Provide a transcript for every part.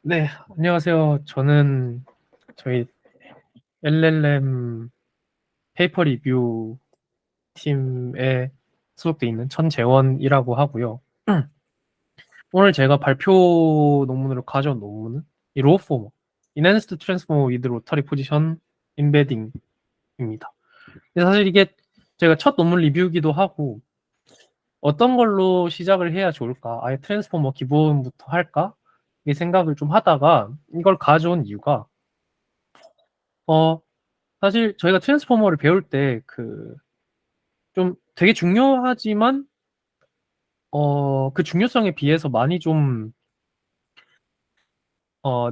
네, 안녕하세요. 저는 저희 LLM 페이퍼 리뷰 팀에 소속돼 있는 천재원이라고 하고요. 오늘 제가 발표 논문으로 가져온 논문은 이 로포머, Enhanced Transformer with Rotary Position Embedding입니다. 사실 이게 제가 첫 논문 리뷰이기도 하고 어떤 걸로 시작을 해야 좋을까? 아예 트랜스포머 기본부터 할까? 이 생각을 좀 하다가 이걸 가져온 이유가 어 사실 저희가 트랜스포머를 배울 때 좀 되게 중요하지만 그 중요성에 비해서 많이 좀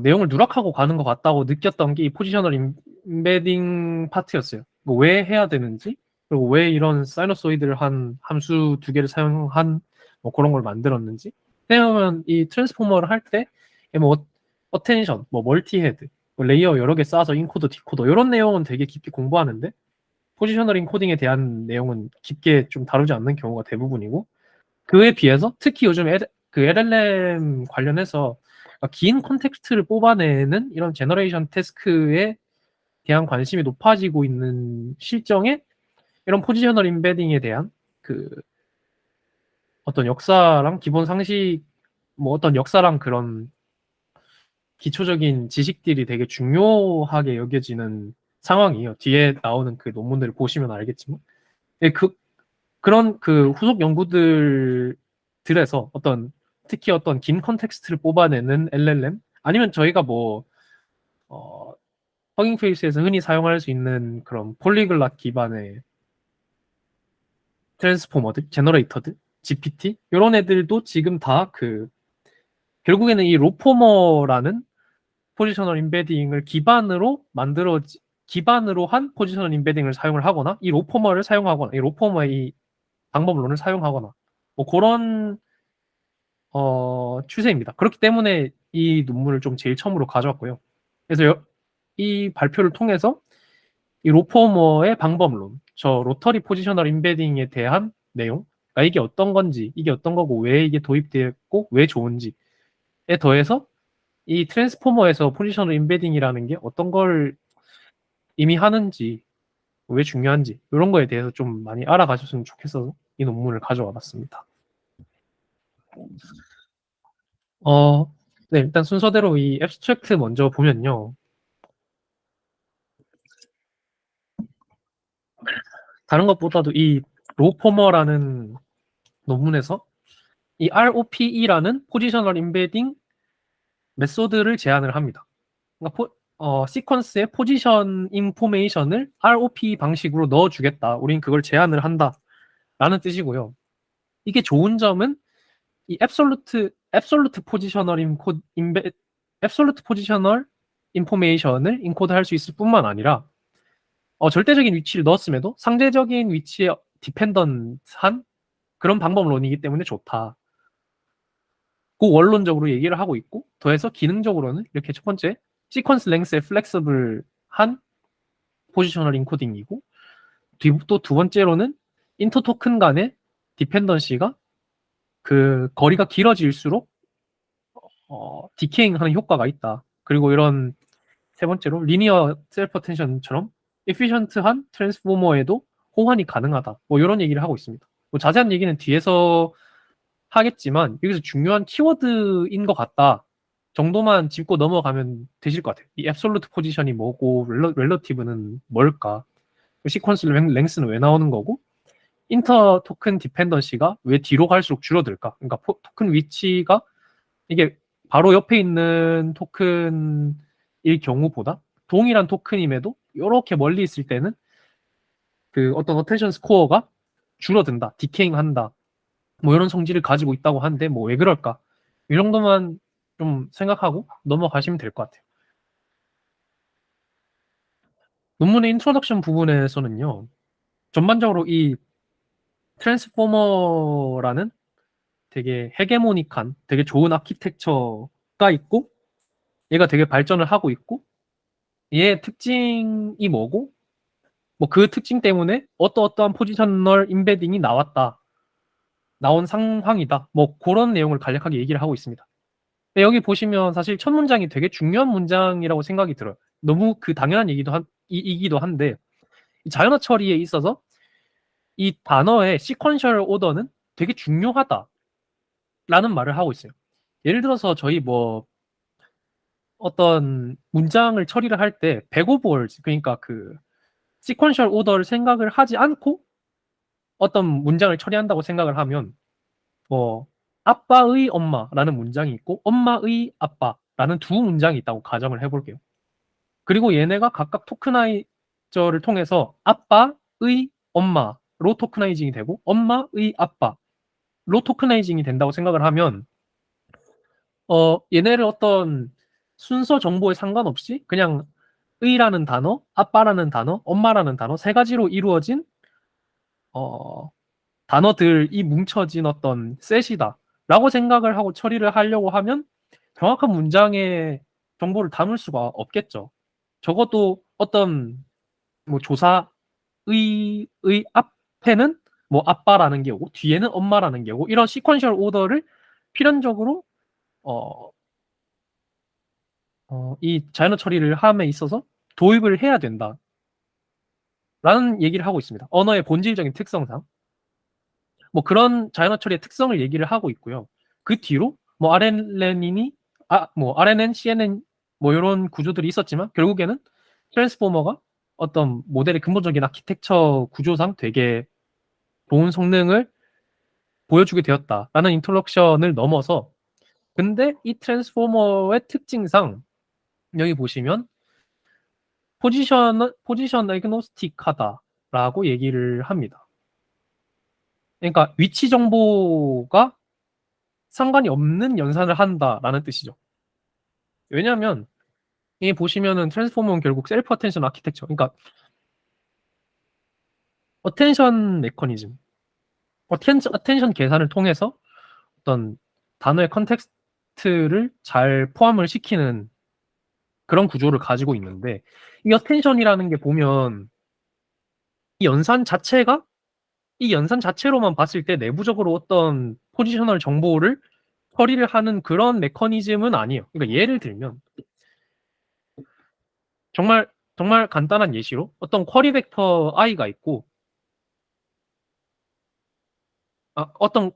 내용을 누락하고 가는 것 같다고 느꼈던 게 이 포지셔널 임베딩 파트였어요. 뭐 왜 해야 되는지, 그리고 왜 이런 사이너소이드를 한 함수 두 개를 사용한 뭐 그런 걸 만들었는지. 왜냐하면 이 트랜스포머를 할 때 뭐 어텐션, 뭐 멀티헤드, 뭐 레이어 여러 개 쌓아서 인코더, 디코더 이런 내용은 되게 깊이 공부하는데 포지셔널 인코딩에 대한 내용은 깊게 좀 다루지 않는 경우가 대부분이고, 그에 비해서 특히 요즘 그 LLM 관련해서 긴 콘텍스트를 뽑아내는 이런 제너레이션 태스크에 대한 관심이 높아지고 있는 실정에 이런 포지셔널 임베딩에 대한 그 어떤 역사랑 기본 상식, 뭐 어떤 역사랑 그런 기초적인 지식들이 되게 중요하게 여겨지는 상황이에요. 뒤에 나오는 그 논문들을 보시면 알겠지만. 예, 그런 그 후속 연구들에서 특히 어떤 긴 컨텍스트를 뽑아내는 LLM 아니면 저희가 뭐 허깅 페이스에서 흔히 사용할 수 있는 그런 폴리글랏 기반의 트랜스포머들, 제너레이터들, GPT 이런 애들도 지금 다 결국에는 이 로포머라는 포지셔널 임베딩을 기반으로 한 포지셔널 임베딩을 사용을 하거나 이 로포머를 사용하거나 이 로포머의 이 방법론을 사용하거나 뭐 그런 추세입니다. 그렇기 때문에 이 논문을 좀 제일 처음으로 가져왔고요. 그래서 이 발표를 통해서 이 로포머의 방법론, 저 로터리 포지셔널 임베딩에 대한 내용, 그러니까 이게 어떤 건지, 이게 어떤 거고, 왜 이게 도입되었고, 왜 좋은지에 더해서 이 트랜스포머에서 포지셔널 임베딩이라는 게 어떤 걸 이미 하는지, 왜 중요한지, 이런 거에 대해서 좀 많이 알아가셨으면 좋겠어서 이 논문을 가져와 봤습니다. 네, 일단 순서대로 이 앱스트랙트 먼저 보면요. 다른 것보다도 이 로포머라는 논문에서 이 ROPE라는 포지셔널 임베딩 메소드를 제안을 합니다. 그러니까 시퀀스의 포지션 인포메이션을 ROPE 방식으로 넣어주겠다. 우린 그걸 제안을 한다라는 뜻이고요. 이게 좋은 점은 이 앱솔루트 포지셔널 인포메이션을 인코드할 수 있을 뿐만 아니라 절대적인 위치를 넣었음에도 상대적인 위치에 디펜던트한 그런 방법론이기 때문에 좋다. 그 원론적으로 얘기를 하고 있고, 더해서 기능적으로는 이렇게 첫 번째 시퀀스 랭스의 플렉서블한 포지셔널 인코딩이고, 또 두 번째로는 인터 토큰 간의 디펜던시가 그 거리가 길어질수록 디케잉 하는 효과가 있다. 그리고 이런 세 번째로 리니어 셀프 어텐션처럼 에피션트한 트랜스포머에도 호환이 가능하다. 뭐 이런 얘기를 하고 있습니다. 뭐 자세한 얘기는 뒤에서 하겠지만 여기서 중요한 키워드인 것 같다 정도만 짚고 넘어가면 되실 것 같아요. 이 앱솔루트 포지션이 뭐고 렐러티브는 뭘까, 시퀀스 랭스는 왜 나오는 거고, 인터 토큰 디펜던시가 왜 뒤로 갈수록 줄어들까. 그러니까 토큰 위치가 이게 바로 옆에 있는 토큰일 경우보다 동일한 토큰임에도 이렇게 멀리 있을 때는 그 어떤 어텐션 스코어가 줄어든다, 디케잉 한다, 뭐 이런 성질을 가지고 있다고 하는데 뭐 왜 그럴까, 이 정도만 좀 생각하고 넘어가시면 될 것 같아요. 논문의 인트로덕션 부분에서는요, 전반적으로 이 트랜스포머라는 되게 헤게모닉한 되게 좋은 아키텍처가 있고, 얘가 되게 발전을 하고 있고, 얘의 특징이 뭐고, 뭐 그 특징 때문에 어떠어떠한 포지셔널 임베딩이 나온 상황이다, 뭐 그런 내용을 간략하게 얘기를 하고 있습니다. 여기 보시면 사실 첫 문장이 되게 중요한 문장이라고 생각이 들어요. 너무 그 당연한 이기도 한데 자연어 처리에 있어서 이 단어의 시퀀셜 오더는 되게 중요하다라는 말을 하고 있어요. 예를 들어서 저희 뭐 어떤 문장을 처리를 할 때 back of words, 그러니까 그 시퀀셜 오더를 생각을 하지 않고 어떤 문장을 처리한다고 생각을 하면 뭐 아빠의 엄마라는 문장이 있고 엄마의 아빠라는 두 문장이 있다고 가정을 해볼게요. 그리고 얘네가 각각 토크나이저를 통해서 아빠의 엄마로 토크나이징이 되고 엄마의 아빠로 토크나이징이 된다고 생각을 하면 얘네를 어떤 순서 정보에 상관없이 그냥 의라는 단어, 아빠라는 단어, 엄마라는 단어 세 가지로 이루어진 단어들이 뭉쳐진 어떤 셋이다 라고 생각을 하고 처리를 하려고 하면 정확한 문장의 정보를 담을 수가 없겠죠. 적어도 어떤 뭐 조사의 앞에는 뭐 아빠라는 게 오고 뒤에는 엄마라는 게 오고 이런 시퀀셜 오더를 필연적으로 이 자연어 처리를 함에 있어서 도입을 해야 된다 라는 얘기를 하고 있습니다. 언어의 본질적인 특성상 뭐 그런 자연어 처리의 특성을 얘기를 하고 있고요. 그 뒤로 뭐 RNN, CNN 뭐 이런 구조들이 있었지만 결국에는 트랜스포머가 어떤 모델의 근본적인 아키텍처 구조상 되게 좋은 성능을 보여주게 되었다라는 인트로덕션을 넘어서 근데 이 트랜스포머의 특징상 여기 보시면 포지션 애그노스틱하다라고 얘기를 합니다. 그러니까 위치 정보가 상관이 없는 연산을 한다라는 뜻이죠. 왜냐하면 이 보시면은 트랜스포머는 결국 셀프 어텐션 아키텍처, 그러니까 어텐션 메커니즘, 어텐션 계산을 통해서 어떤 단어의 컨텍스트를 잘 포함을 시키는 그런 구조를 가지고 있는데 이 어텐션이라는 게 보면 이 연산 자체가 이 연산 자체로만 봤을 때 내부적으로 어떤 포지셔널 정보를 처리를 하는 그런 메커니즘은 아니에요. 그러니까 예를 들면 정말 정말 간단한 예시로 어떤 쿼리 벡터 i가 있고 어떤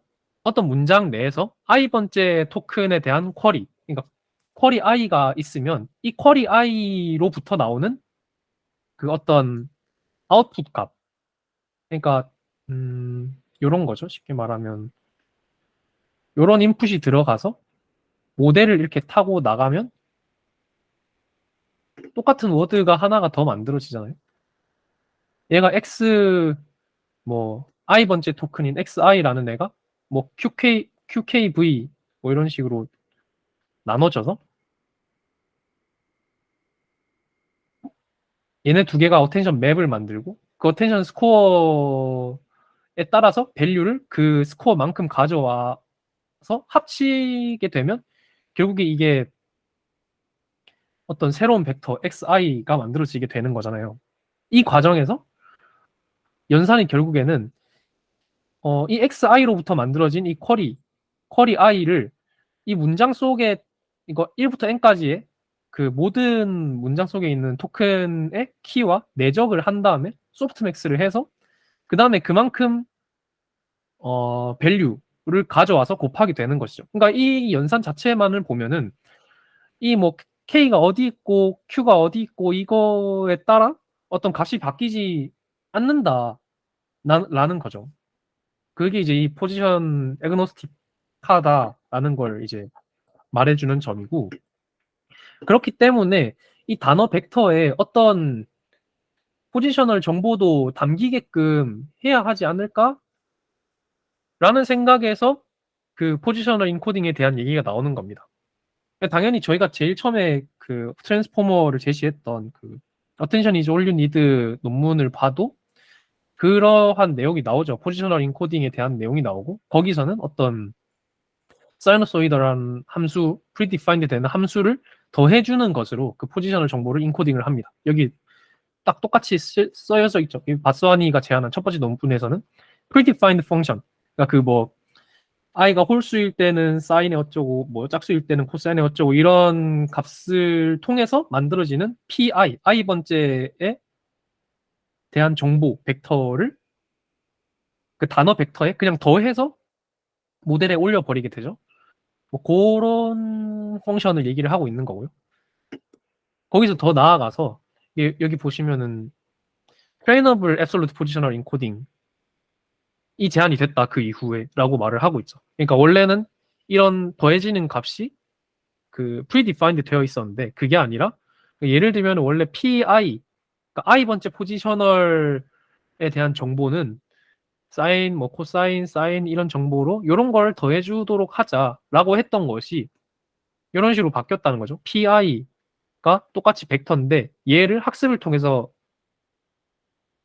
문장 내에서 i 번째 토큰에 대한 쿼리, 그러니까 쿼리 i가 있으면 이 쿼리 i로부터 나오는 그 어떤 아웃풋 값, 그러니까 요런 거죠. 쉽게 말하면 요런 인풋이 들어가서 모델을 이렇게 타고 나가면 똑같은 워드가 하나가 더 만들어지잖아요. 얘가 x 뭐 i 번째 토큰인 xi라는 애가 뭐 qkv 뭐 이런 식으로 나눠져서 얘네 두 개가 어텐션 맵을 만들고 그 어텐션 스코어에 따라서 밸류를 그 스코어만큼 가져와서 합치게 되면 결국에 이게 어떤 새로운 벡터 xi가 만들어지게 되는 거잖아요. 이 과정에서 연산이 결국에는 이 xi로부터 만들어진 이 쿼리 i를 이 문장 속에 이거 1부터 n까지의 그 모든 문장 속에 있는 토큰의 키와 내적을 한 다음에 소프트맥스를 해서 그 다음에 그만큼 밸류를 가져와서 곱하게 되는 것이죠. 그러니까 이 연산 자체만을 보면은 이 뭐 k가 어디 있고 q가 어디 있고 이거에 따라 어떤 값이 바뀌지 않는다라는 거죠. 그게 이제 이 포지션 애그노스틱하다라는 걸 이제 말해주는 점이고 그렇기 때문에 이 단어 벡터에 어떤 포지셔널 정보도 담기게끔 해야 하지 않을까? 라는 생각에서 그 포지셔널 인코딩에 대한 얘기가 나오는 겁니다. 당연히 저희가 제일 처음에 그 트랜스포머를 제시했던 그 Attention is all you need 논문을 봐도 그러한 내용이 나오죠. 포지셔널 인코딩에 대한 내용이 나오고 거기서는 어떤 사이너소이드라는 함수, predefined 되는 함수를 더해주는 것으로 그 포지셔널 정보를 인코딩을 합니다. 여기 딱 똑같이 써여져 있죠. 바스와니가 제안한 첫 번째 논문에서는 predefined function, 그러니까 그 뭐 i가 홀수일 때는 사인에 어쩌고 뭐 짝수일 때는 코사인에 어쩌고 이런 값을 통해서 만들어지는 i 번째에 대한 정보 벡터를 그 단어 벡터에 그냥 더해서 모델에 올려버리게 되죠. 뭐 그런 펑션을 얘기를 하고 있는 거고요. 거기서 더 나아가서 여기 보시면은 trainable absolute positional encoding 이 제한이 됐다 그 이후에 라고 말을 하고 있죠. 그러니까 원래는 이런 더해지는 값이 그 predefined 되어 있었는데 그게 아니라 예를 들면 원래 pi 그러니까 i 번째 포지셔널에 대한 정보는 사인, 뭐 코사인, 사인 이런 정보로 이런 걸 더해주도록 하자라고 했던 것이 이런 식으로 바뀌었다는 거죠. pi가 똑같이 벡터인데 얘를 학습을 통해서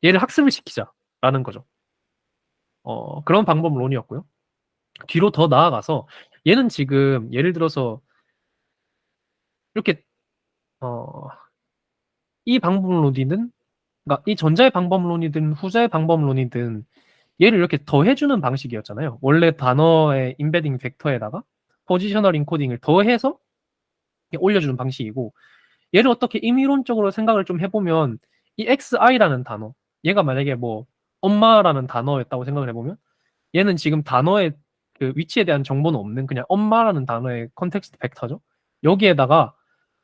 얘를 학습을 시키자라는 거죠. 그런 방법론이었고요. 뒤로 더 나아가서 얘는 지금 예를 들어서 이렇게 이 방법론이든 그러니까 이 전자의 방법론이든 후자의 방법론이든 얘를 이렇게 더해주는 방식이었잖아요. 원래 단어의 인베딩 벡터에다가 포지셔널 인코딩을 더해서 올려주는 방식이고 얘를 어떻게 임의론적으로 생각을 좀 해보면 이 xi라는 단어 얘가 만약에 뭐 엄마라는 단어였다고 생각을 해보면 얘는 지금 단어의 그 위치에 대한 정보는 없는 그냥 엄마라는 단어의 컨텍스트 벡터죠. 여기에다가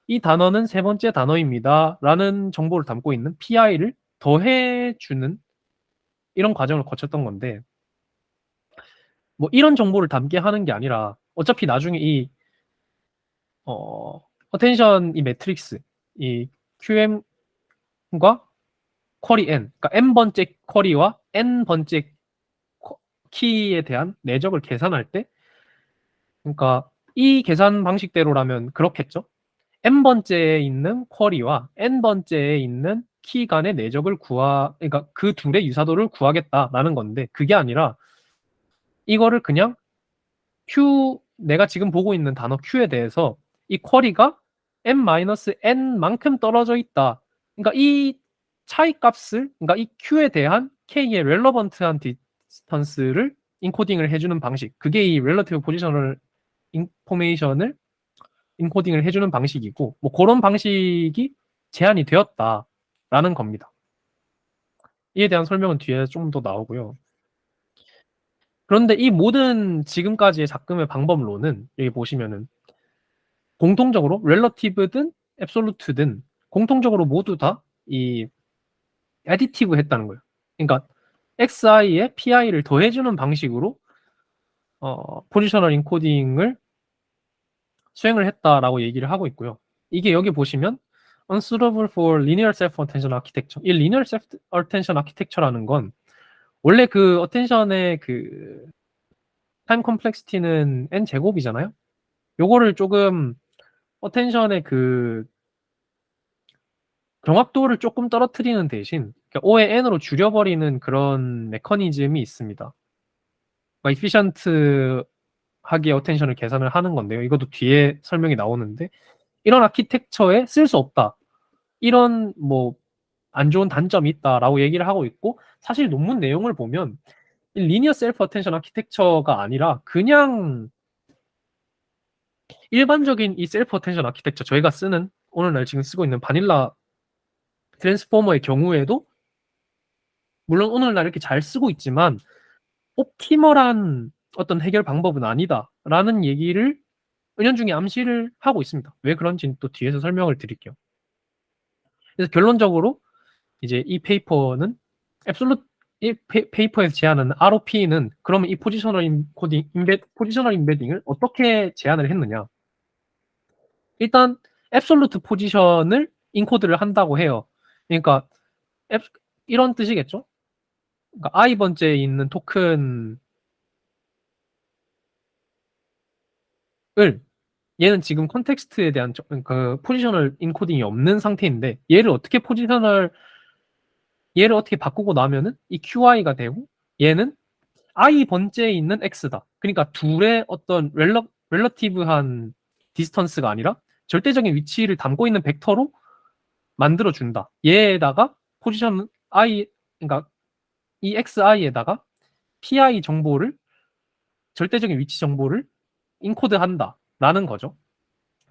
이 단어는 세 번째 단어입니다 라는 정보를 담고 있는 pi를 더해주는 이런 과정을 거쳤던 건데 뭐 이런 정보를 담게 하는 게 아니라 어차피 나중에 이 어텐션 이 매트릭스 이 QM과 쿼리 n 그러니까 n 번째 쿼리와 n 번째 키에 대한 내적을 계산할 때 그러니까 이 계산 방식대로라면 그렇겠죠. n 번째에 있는 쿼리와 n 번째에 있는 키 간의 내적을 그러니까 그 둘의 유사도를 구하겠다라는 건데 그게 아니라 이거를 그냥 Q 내가 지금 보고 있는 단어 Q에 대해서 이 쿼리가 n-n만큼 떨어져 있다. 그러니까 이 차이 값을 그러니까 이 Q에 대한 K의 렐러번트한 디스턴스를 인코딩을 해주는 방식. 그게 이 렐러티브 포지셔널 인포메이션을 인코딩을 해주는 방식이고 뭐 그런 방식이 제한이 되었다라는 겁니다. 이에 대한 설명은 뒤에 좀 더 나오고요. 그런데 이 모든 지금까지의 작금의 방법론은 여기 보시면은 공통적으로 렐러티브든 앱솔루트든 공통적으로 모두 다 이 애디티브 했다는 거예요. 그러니까 xi에 pi를 더해주는 방식으로 포지셔널 인코딩을 수행을 했다라고 얘기를 하고 있고요. 이게 여기 보시면 unsuitable for linear self-attention architecture. 이 linear self-attention architecture라는 건 원래 그 attention의 그 time complexity는 n 제곱이잖아요. 요거를 조금 attention의 그 정확도를 조금 떨어뜨리는 대신 O의 n으로 줄여버리는 그런 메커니즘이 있습니다. 그러니까 efficient하게 어텐션을 계산을 하는 건데요. 이것도 뒤에 설명이 나오는데 이런 아키텍처에 쓸 수 없다. 이런 뭐 안 좋은 단점이 있다라고 얘기를 하고 있고 사실 논문 내용을 보면 리니어 셀프 어텐션 아키텍처가 아니라 그냥 일반적인 이 셀프 어텐션 아키텍처 저희가 쓰는 오늘날 지금 쓰고 있는 바닐라 트랜스포머의 경우에도 물론 오늘날 이렇게 잘 쓰고 있지만 옵티멀한 어떤 해결 방법은 아니다라는 얘기를 은연중에 암시를 하고 있습니다. 왜 그런지는 또 뒤에서 설명을 드릴게요. 그래서 결론적으로 이제 이 페이퍼는 앱솔루트 이 페이퍼에서 제안하는 ROP는 그러면 이 포지셔널 포지셔널 인베딩을 어떻게 제안을 했느냐? 일단 앱솔루트 포지션을 인코드를 한다고 해요. 그러니까 이런 뜻이겠죠? 그러니까 i 번째에 있는 토큰을 얘는 지금 컨텍스트에 대한 그 포지셔널 인코딩이 없는 상태인데 얘를 어떻게 바꾸고 나면은 이 QI가 되고 얘는 I 번째에 있는 X다. 그러니까 둘의 어떤 렐러티브한 디스턴스가 아니라 절대적인 위치를 담고 있는 벡터로 만들어준다. 얘에다가 포지션 I, 그러니까 이 XI에다가 PI 정보를 절대적인 위치 정보를 인코드한다라는 거죠.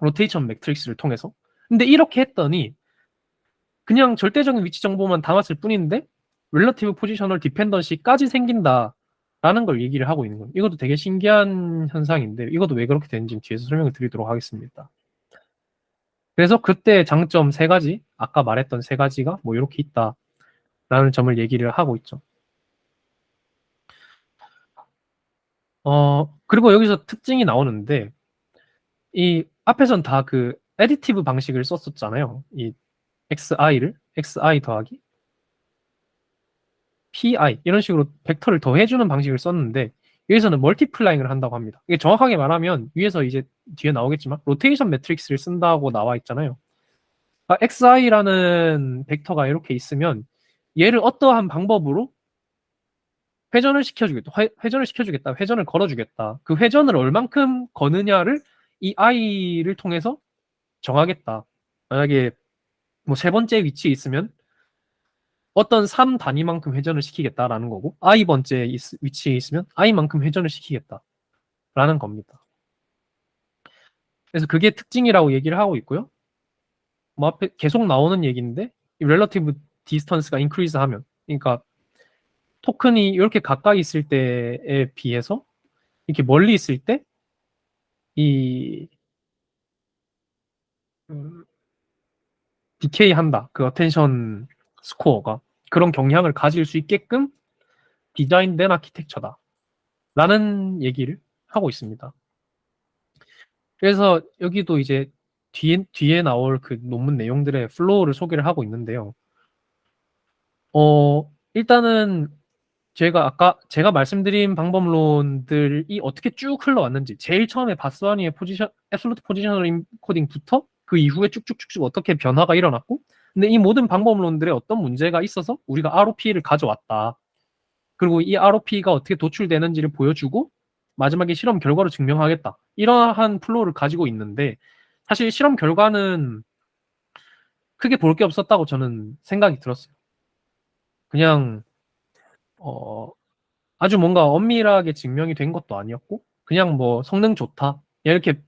로테이션 매트릭스를 통해서. 근데 이렇게 했더니 그냥 절대적인 위치 정보만 담았을 뿐인데 렐러티브 포지셔널 디펜던시까지 생긴다라는 걸 얘기를 하고 있는 거예요. 이것도 되게 신기한 현상인데 이것도 왜 그렇게 되는지 뒤에서 설명을 드리도록 하겠습니다. 그래서 그때 장점 세 가지, 아까 말했던 세 가지가 뭐 이렇게 있다라는 점을 얘기를 하고 있죠. 그리고 여기서 특징이 나오는데 이 앞에선 다 그 에디티브 방식을 썼었잖아요. 이 xi 더하기 pi 이런 식으로 벡터를 더해주는 방식을 썼는데 여기서는 멀티플라잉을 한다고 합니다. 이게 정확하게 말하면 위에서 이제 뒤에 나오겠지만 로테이션 매트릭스를 쓴다고 나와 있잖아요. 그러니까 xi라는 벡터가 이렇게 있으면 얘를 어떠한 방법으로 회전을 시켜주겠다. 회전을 걸어주겠다. 그 회전을 얼만큼 거느냐를 이 i를 통해서 정하겠다. 만약에 뭐 세 번째 위치에 있으면 어떤 3 단위만큼 회전을 시키겠다라는 거고 i 번째 위치에 있으면 i만큼 회전을 시키겠다라는 겁니다. 그래서 그게 특징이라고 얘기를 하고 있고요. 뭐 앞에 계속 나오는 얘기인데 이 relative distance가 increase 하면 그러니까 토큰이 이렇게 가까이 있을 때에 비해서 이렇게 멀리 있을 때 이 디케이 한다. 그 어텐션 스코어가 그런 경향을 가질 수 있게끔 디자인된 아키텍처다. 라는 얘기를 하고 있습니다. 그래서 여기도 이제 뒤에 나올 그 논문 내용들의 플로우를 소개를 하고 있는데요. 일단은 제가 말씀드린 방법론들이 어떻게 쭉 흘러왔는지 제일 처음에 바스와니의 애솔루트 포지셔널 인코딩부터 그 이후에 쭉쭉쭉쭉 어떻게 변화가 일어났고 근데 이 모든 방법론들에 어떤 문제가 있어서 우리가 ROP를 가져왔다. 그리고 이 ROP가 어떻게 도출되는지를 보여주고 마지막에 실험 결과로 증명하겠다. 이러한 플로우를 가지고 있는데 사실 실험 결과는 크게 볼 게 없었다고 저는 생각이 들었어요. 그냥 아주 뭔가 엄밀하게 증명이 된 것도 아니었고 그냥 뭐 성능 좋다 이렇게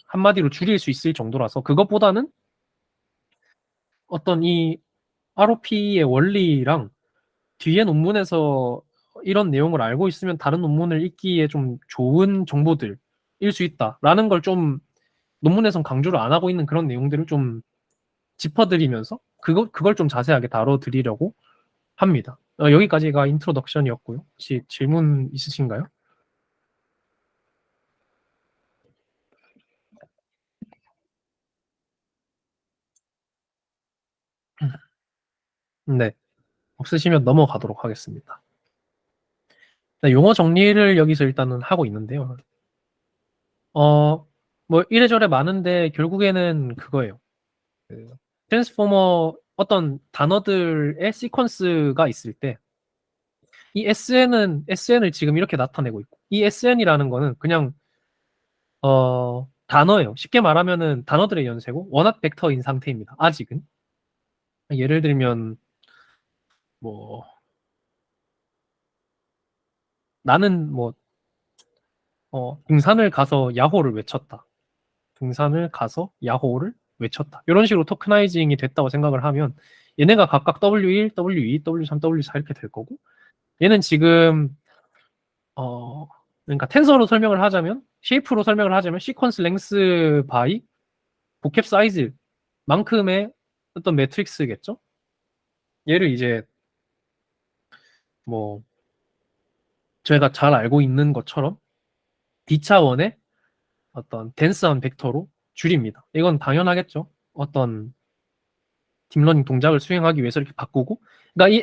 한마디로 줄일 수 있을 정도라서 그것보다는 어떤 이 ROP의 원리랑 뒤에 논문에서 이런 내용을 알고 있으면 다른 논문을 읽기에 좀 좋은 정보들일 수 있다라는 걸 좀 논문에선 강조를 안 하고 있는 그런 내용들을 좀 짚어드리면서 그걸 좀 자세하게 다뤄드리려고 합니다. 여기까지가 인트로덕션이었고요. 혹시 질문 있으신가요? 네. 없으시면 넘어가도록 하겠습니다. 네, 용어 정리를 여기서 일단은 하고 있는데요. 뭐 이래저래 많은데 결국에는 그거예요. 그 트랜스포머 어떤 단어들의 시퀀스가 있을 때 이 SN을 지금 이렇게 나타내고 있고 이 SN이라는 거는 그냥 단어예요. 쉽게 말하면은 단어들의 연쇄고 원합 벡터인 상태입니다. 아직은. 예를 들면 뭐 나는 뭐 등산을 가서 야호를 외쳤다. 등산을 가서 야호를 외쳤다. 이런 식으로 토크나이징이 됐다고 생각을 하면 얘네가 각각 W1, W2, W3, W4 이렇게 될 거고 얘는 지금 그러니까 텐서로 설명을 하자면 쉐이프로 설명을 하자면 시퀀스 랭스 바이 보캡 사이즈만큼의 어떤 매트릭스겠죠. 얘를 이제 뭐 저희가 잘 알고 있는 것처럼 D차원의 어떤 덴스한 벡터로 줄입니다. 이건 당연하겠죠. 어떤 딥러닝 동작을 수행하기 위해서 이렇게 바꾸고 그러니까 이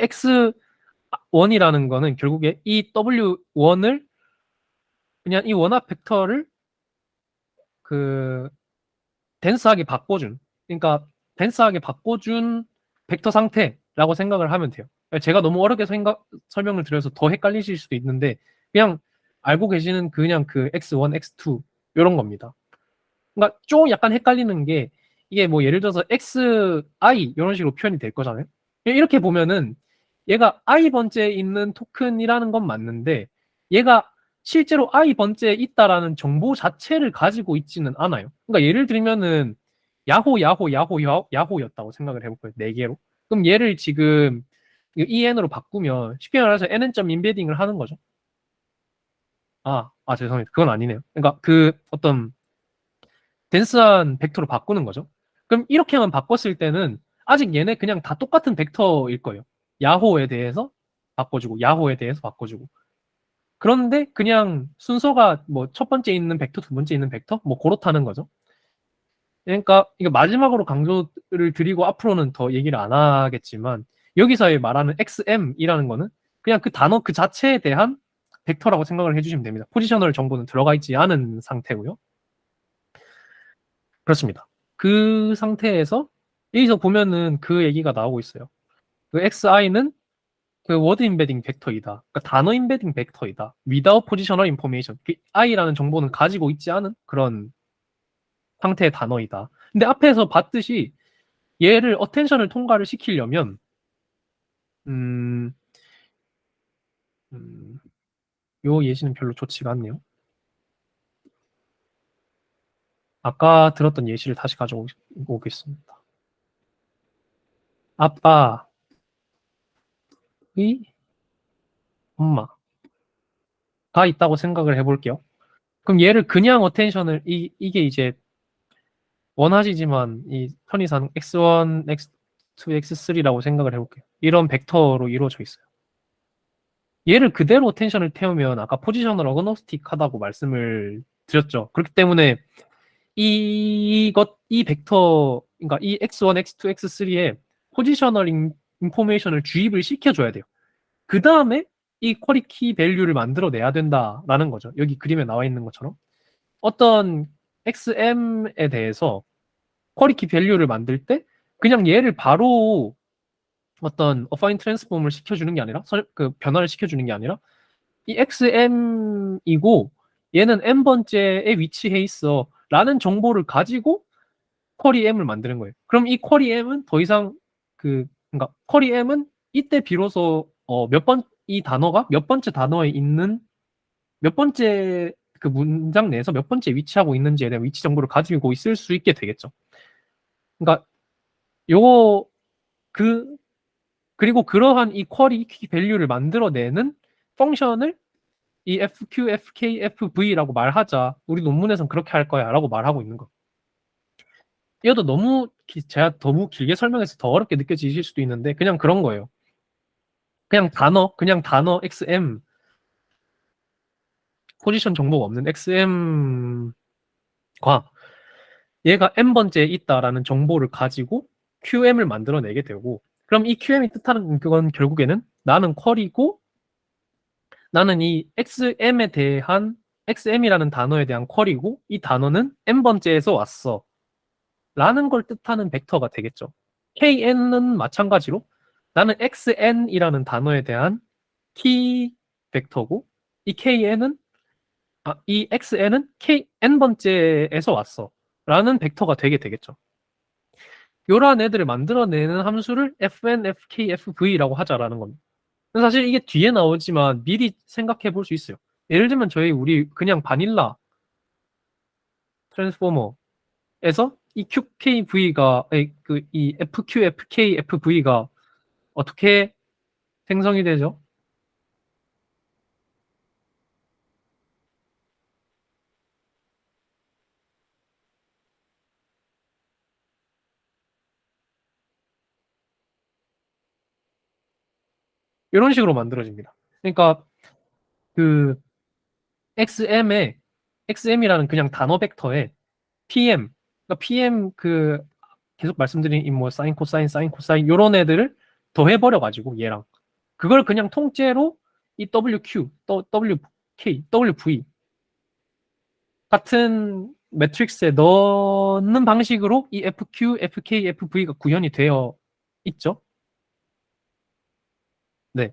X1이라는 거는 결국에 이 W1을 그냥 이 원합 벡터를 그 덴스하게 바꿔준 그러니까 덴스하게 바꿔준 벡터 상태라고 생각을 하면 돼요. 제가 너무 어렵게 설명을 드려서 더 헷갈리실 수도 있는데 그냥 알고 계시는 그냥 그 X1, X2 이런 겁니다. 그러니까 좀 약간 헷갈리는 게 이게 뭐 예를 들어서 XI 이런 식으로 표현이 될 거잖아요. 이렇게 보면은 얘가 I 번째에 있는 토큰이라는 건 맞는데 얘가 실제로 i 번째에 있다라는 정보 자체를 가지고 있지는 않아요. 그러니까 예를 들면은 야호였다고 생각을 해볼까요? 네 개로. 그럼 얘를 지금 en으로 바꾸면 쉽게 말해서 nn.점 인베딩을 하는 거죠. 죄송합니다. 그건 아니네요. 그러니까 그 어떤 덴스한 벡터로 바꾸는 거죠. 그럼 이렇게만 바꿨을 때는 아직 얘네 그냥 다 똑같은 벡터일 거예요. 야호에 대해서 바꿔주고 야호에 대해서 바꿔주고. 그런데 그냥 순서가 뭐 첫 번째 있는 벡터, 두 번째 있는 벡터 뭐 그렇다는 거죠. 그러니까 이거 마지막으로 강조를 드리고 앞으로는 더 얘기를 안 하겠지만 여기서의 말하는 XM이라는 거는 그냥 그 단어 그 자체에 대한 벡터라고 생각을 해주시면 됩니다. 포지셔널 정보는 들어가 있지 않은 상태고요. 그렇습니다. 그 상태에서 여기서 보면은 그 얘기가 나오고 있어요. 그 XI는 그 워드 인베딩 벡터이다. 그러니까 단어 인베딩 벡터이다. without positional information. 그 I라는 정보는 가지고 있지 않은 그런 상태의 단어이다. 근데 앞에서 봤듯이 얘를 어텐션을 통과를 시키려면 음, 음, 요 예시는 별로 좋지가 않네요. 아까 들었던 예시를 다시 가져오겠습니다. 아빠의 엄마가 있다고 생각을 해볼게요. 그럼 얘를 그냥 어텐션을 이게 이제 원하시지만 이 편의상 x1, x2, x3라고 생각을 해볼게요. 이런 벡터로 이루어져 있어요. 얘를 그대로 어텐션을 태우면 아까 포지셔널 어그노스틱하다고 말씀을 드렸죠. 그렇기 때문에 이 벡터, 그러니까 이 x1, x2, x3에 포지셔널 인포메이션을 주입을 시켜줘야 돼요. 그 다음에 이 쿼리 키 밸류를 만들어내야 된다라는 거죠. 여기 그림에 나와 있는 것처럼. 어떤 XM에 대해서 쿼리 키 밸류를 만들 때 그냥 얘를 바로 어떤 어파인 트랜스폼을 시켜주는 게 아니라 그 변화를 시켜주는 게 아니라 이 XM이고 얘는 n번째에 위치해 있어 라는 정보를 가지고 쿼리 M을 만드는 거예요. 그럼 이 쿼리 M은 더 이상 그러니까 쿼리 M은 이때 비로소 이 단어가 몇 번째 단어에 있는 몇 번째 그 문장 내에서 몇 번째 위치하고 있는지에 대한 위치 정보를 가지고 있을 수 있게 되겠죠. 그러니까 요거 그리고 그러한 이 쿼리 키 밸류를 만들어내는 펑션을 이 FQ, FK, FV라고 말하자. 우리 논문에서는 그렇게 할 거야 라고 말하고 있는 거. 이것도 제가 너무 길게 설명해서 더 어렵게 느껴지실 수도 있는데 그냥 그런 거예요. 그냥 단어 XM 포지션 정보가 없는 XM과 얘가 n번째에 있다라는 정보를 가지고 QM을 만들어내게 되고 그럼 이 QM이 뜻하는 그건 결국에는 나는 쿼리고 나는 이 XM이라는 단어에 대한 쿼리고 이 단어는 n번째에서 왔어 라는 걸 뜻하는 벡터가 되겠죠. KN은 마찬가지로 나는 XN이라는 단어에 대한 키 벡터고 이 XN은 n번째에서 왔어 라는 벡터가 되게 되겠죠. 요런 애들을 만들어내는 함수를 fn, fk, fv라고 하자라는 겁니다. 사실 이게 뒤에 나오지만 미리 생각해 볼 수 있어요. 예를 들면 우리 그냥 바닐라 트랜스포머에서 이 QKV가 이 FQ, FK, FV가 어떻게 생성이 되죠? 이런 식으로 만들어집니다. 그러니까 그 XM에 XM이라는 그냥 단어 벡터에 PM, 그러니까 PM 계속 말씀드린 이 뭐 사인, 코사인, 사인, 코사인 이런 애들을 더해버려 가지고 얘랑 그걸 그냥 통째로 이 WQ, WK, WV 같은 매트릭스에 넣는 방식으로 이 FQ, FK, FV가 구현이 되어 있죠. 네.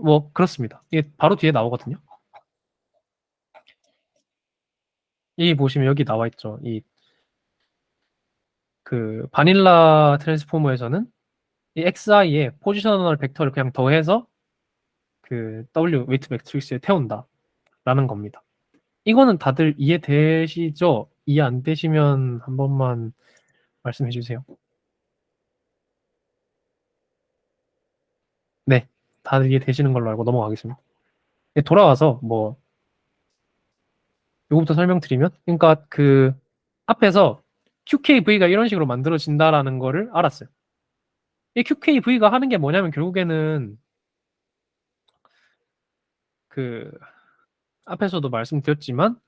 뭐 그렇습니다. 이게 바로 뒤에 나오거든요. 이 보시면 여기 나와 있죠. 이 바닐라 트랜스포머에서는 이 XI에 포지셔널 벡터를 그냥 더해서 그 W 웨이트 매트릭스에 태운다 라는 겁니다. 이거는 다들 이해되시죠? 이해 안 되시면 한 번만 말씀해 주세요. 네, 다들 이해되시는 걸로 알고 넘어가겠습니다. 네, 돌아와서 뭐 요거부터 설명드리면, 그러니까 그 앞에서 QKV가 이런 식으로 만들어진다라는 거를 알았어요. 이 QKV가 하는 게 뭐냐면 결국에는 그 앞에서도 말씀드렸지만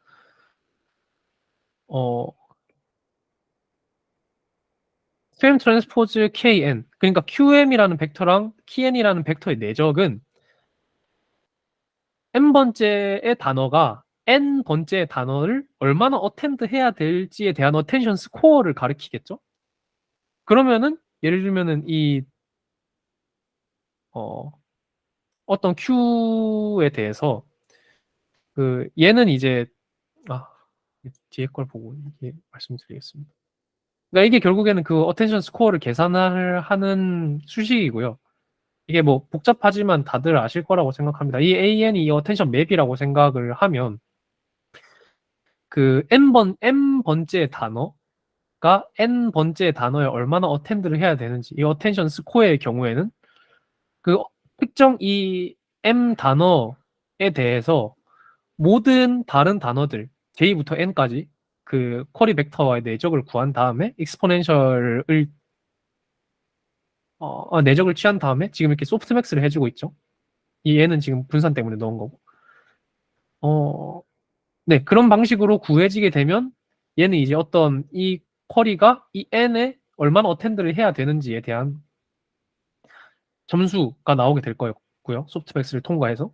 QM 트랜스포즈 KN, 그러니까 QM이라는 벡터랑 KN이라는 벡터의 내적은 n번째의 단어가 n번째의 단어를 얼마나 어텐드 해야 될지에 대한 어텐션 스코어를 가리키겠죠? 그러면은 예를 들면은 이 어떤 Q에 대해서 그 얘는 이제 아 뒤에 걸 보고 이게 말씀드리겠습니다. 그러니까 이게 결국에는 그 어텐션 스코어를 계산을 하는 수식이고요. 이게 뭐 복잡하지만 다들 아실 거라고 생각합니다. 이 AN이 이 어텐션 맵이라고 생각을 하면 그 n번째 단어가 n번째 단어에 얼마나 어텐드를 해야 되는지, 이 어텐션 스코어의 경우에는 그 특정 이 m 단어에 대해서 모든 다른 단어들 J부터 N까지 그 쿼리 벡터와의 내적을 구한 다음에 익스포넨셜을 내적을 취한 다음에 지금 이렇게 소프트맥스를 해주고 있죠. 이 얘는 지금 분산 때문에 넣은 거고. 네, 그런 방식으로 구해지게 되면 얘는 이제 어떤 이 쿼리가 이 n에 얼마나 어텐드를 해야 되는지에 대한 점수가 나오게 될 거였고요. 소프트맥스를 통과해서.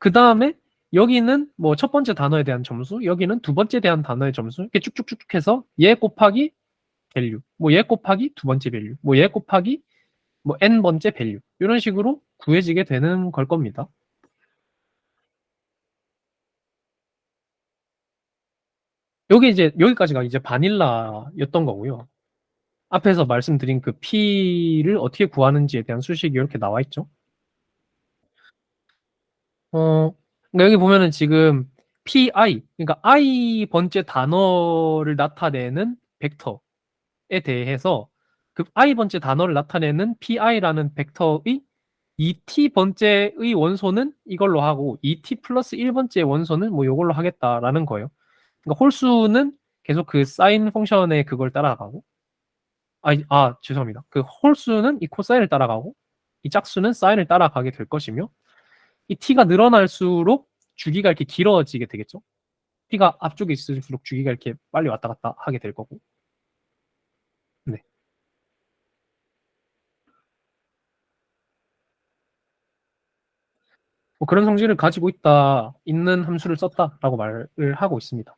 그 다음에 여기는 뭐 첫 번째 단어에 대한 점수, 여기는 두 번째 대한 단어의 점수, 이렇게 쭉쭉쭉 해서 얘 곱하기 밸류, 뭐 얘 곱하기 두 번째 밸류, 뭐 얘 곱하기 뭐 n 번째 밸류, 이런 식으로 구해지게 되는 걸 겁니다. 여기 이제 여기까지가 이제 바닐라였던 거고요. 앞에서 말씀드린 그 P를 어떻게 구하는지에 대한 수식이 이렇게 나와 있죠. 그러니까 여기 보면은 지금 PI, 그러니까 I 번째 단어를 나타내는 벡터에 대해서 그 I 번째 단어를 나타내는 PI라는 벡터의 2t 번째의 원소는 이걸로 하고 2t 플러스 1번째 원소는 뭐 이걸로 하겠다라는 거예요. 그러니까 홀수는 계속 그 사인 펑션의 그걸 따라가고 죄송합니다. 그 홀수는 이 코사인을 따라가고 이 짝수는 사인을 따라가게 될 것이며 이 t가 늘어날수록 주기가 이렇게 길어지게 되겠죠. t가 앞쪽에 있을수록 주기가 이렇게 빨리 왔다 갔다 하게 될 거고. 네. 뭐 그런 성질을 가지고 있는 함수를 썼다라고 말을 하고 있습니다.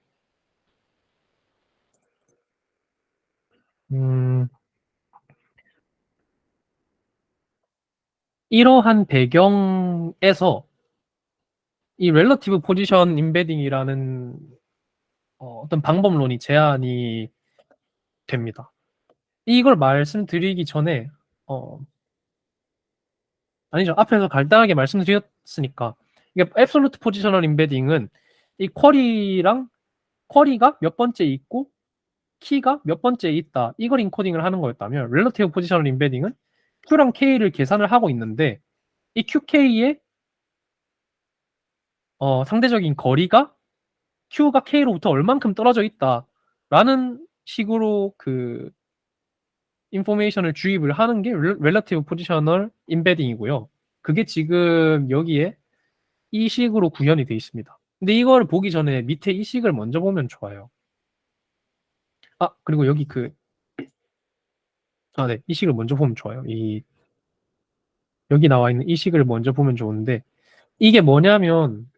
이러한 배경에서 이 렐러티브 포지션 임베딩이라는 어떤 방법론이 제안이 됩니다. 이걸 말씀드리기 전에 아니죠. 앞에서 간단하게 말씀드렸으니까 이게 앱솔루트 포지셔널 임베딩은 이 쿼리가 몇 번째 있고 키가 몇 번째 있다, 이걸 인코딩을 하는 거였다면 렐러티브 포지셔널 임베딩은 Q랑 K를 계산을 하고 있는데 이 QK의 상대적인 거리가 Q가 K로부터 얼만큼 떨어져 있다라는 식으로 그 인포메이션을 주입을 하는 게 렐러티브 포지셔널 임베딩이고요. 그게 지금 여기에 이 식으로 구현이 되어 있습니다. 근데 이걸 보기 전에 밑에 이 식을 먼저 보면 좋아요. 그리고 여기 네, 이 식을 먼저 보면 좋아요. 여기 나와 있는 이 식을 먼저 보면 좋은데, 이게 뭐냐면,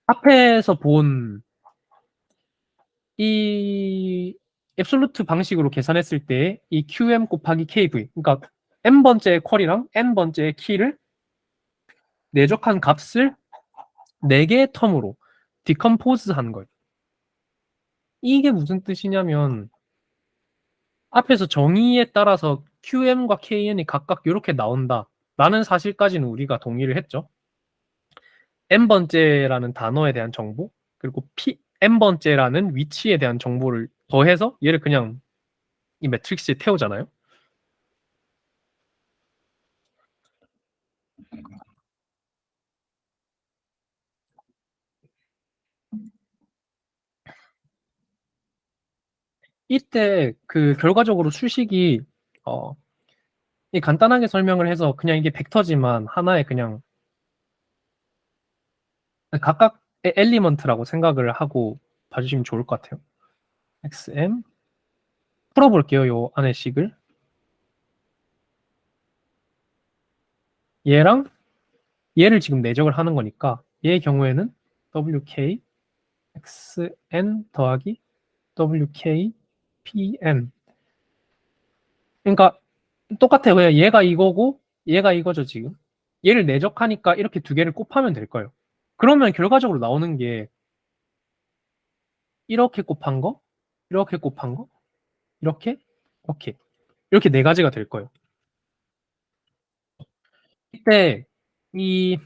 앞에서 본 이 앱솔루트 방식으로 계산했을 때 이 QM 곱하기 KV, 그러니까 n번째 쿼리랑 n번째 키를 내적한 값을 4개의 텀으로 디컴포즈 한 거예요. 이게 무슨 뜻이냐면 앞에서 정의에 따라서 QM과 KN이 각각 이렇게 나온다. 라는 사실까지는 우리가 동의를 했죠. n번째라는 단어에 대한 정보, 그리고 n번째라는 위치에 대한 정보를 더해서 얘를 그냥 이 매트릭스에 태우잖아요. 이때 그 결과적으로 수식이 이 간단하게 설명을 해서 그냥 이게 벡터지만 하나의 그냥 각각의 엘리먼트라고 생각을 하고 봐주시면 좋을 것 같아요. XM 풀어볼게요. 요 안에 식을 얘랑 얘를 지금 내적을 하는 거니까 얘의 경우에는 WK XN 더하기 WK PN 그러니까 똑같아요. 그냥 얘가 이거고 얘가 이거죠 지금. 얘를 내적하니까 이렇게 두 개를 곱하면 될 거예요. 그러면 결과적으로 나오는 게 이렇게 곱한 거, 이렇게 곱한 거, 이렇게, 이렇게 네 가지가 될 거예요. 이때 이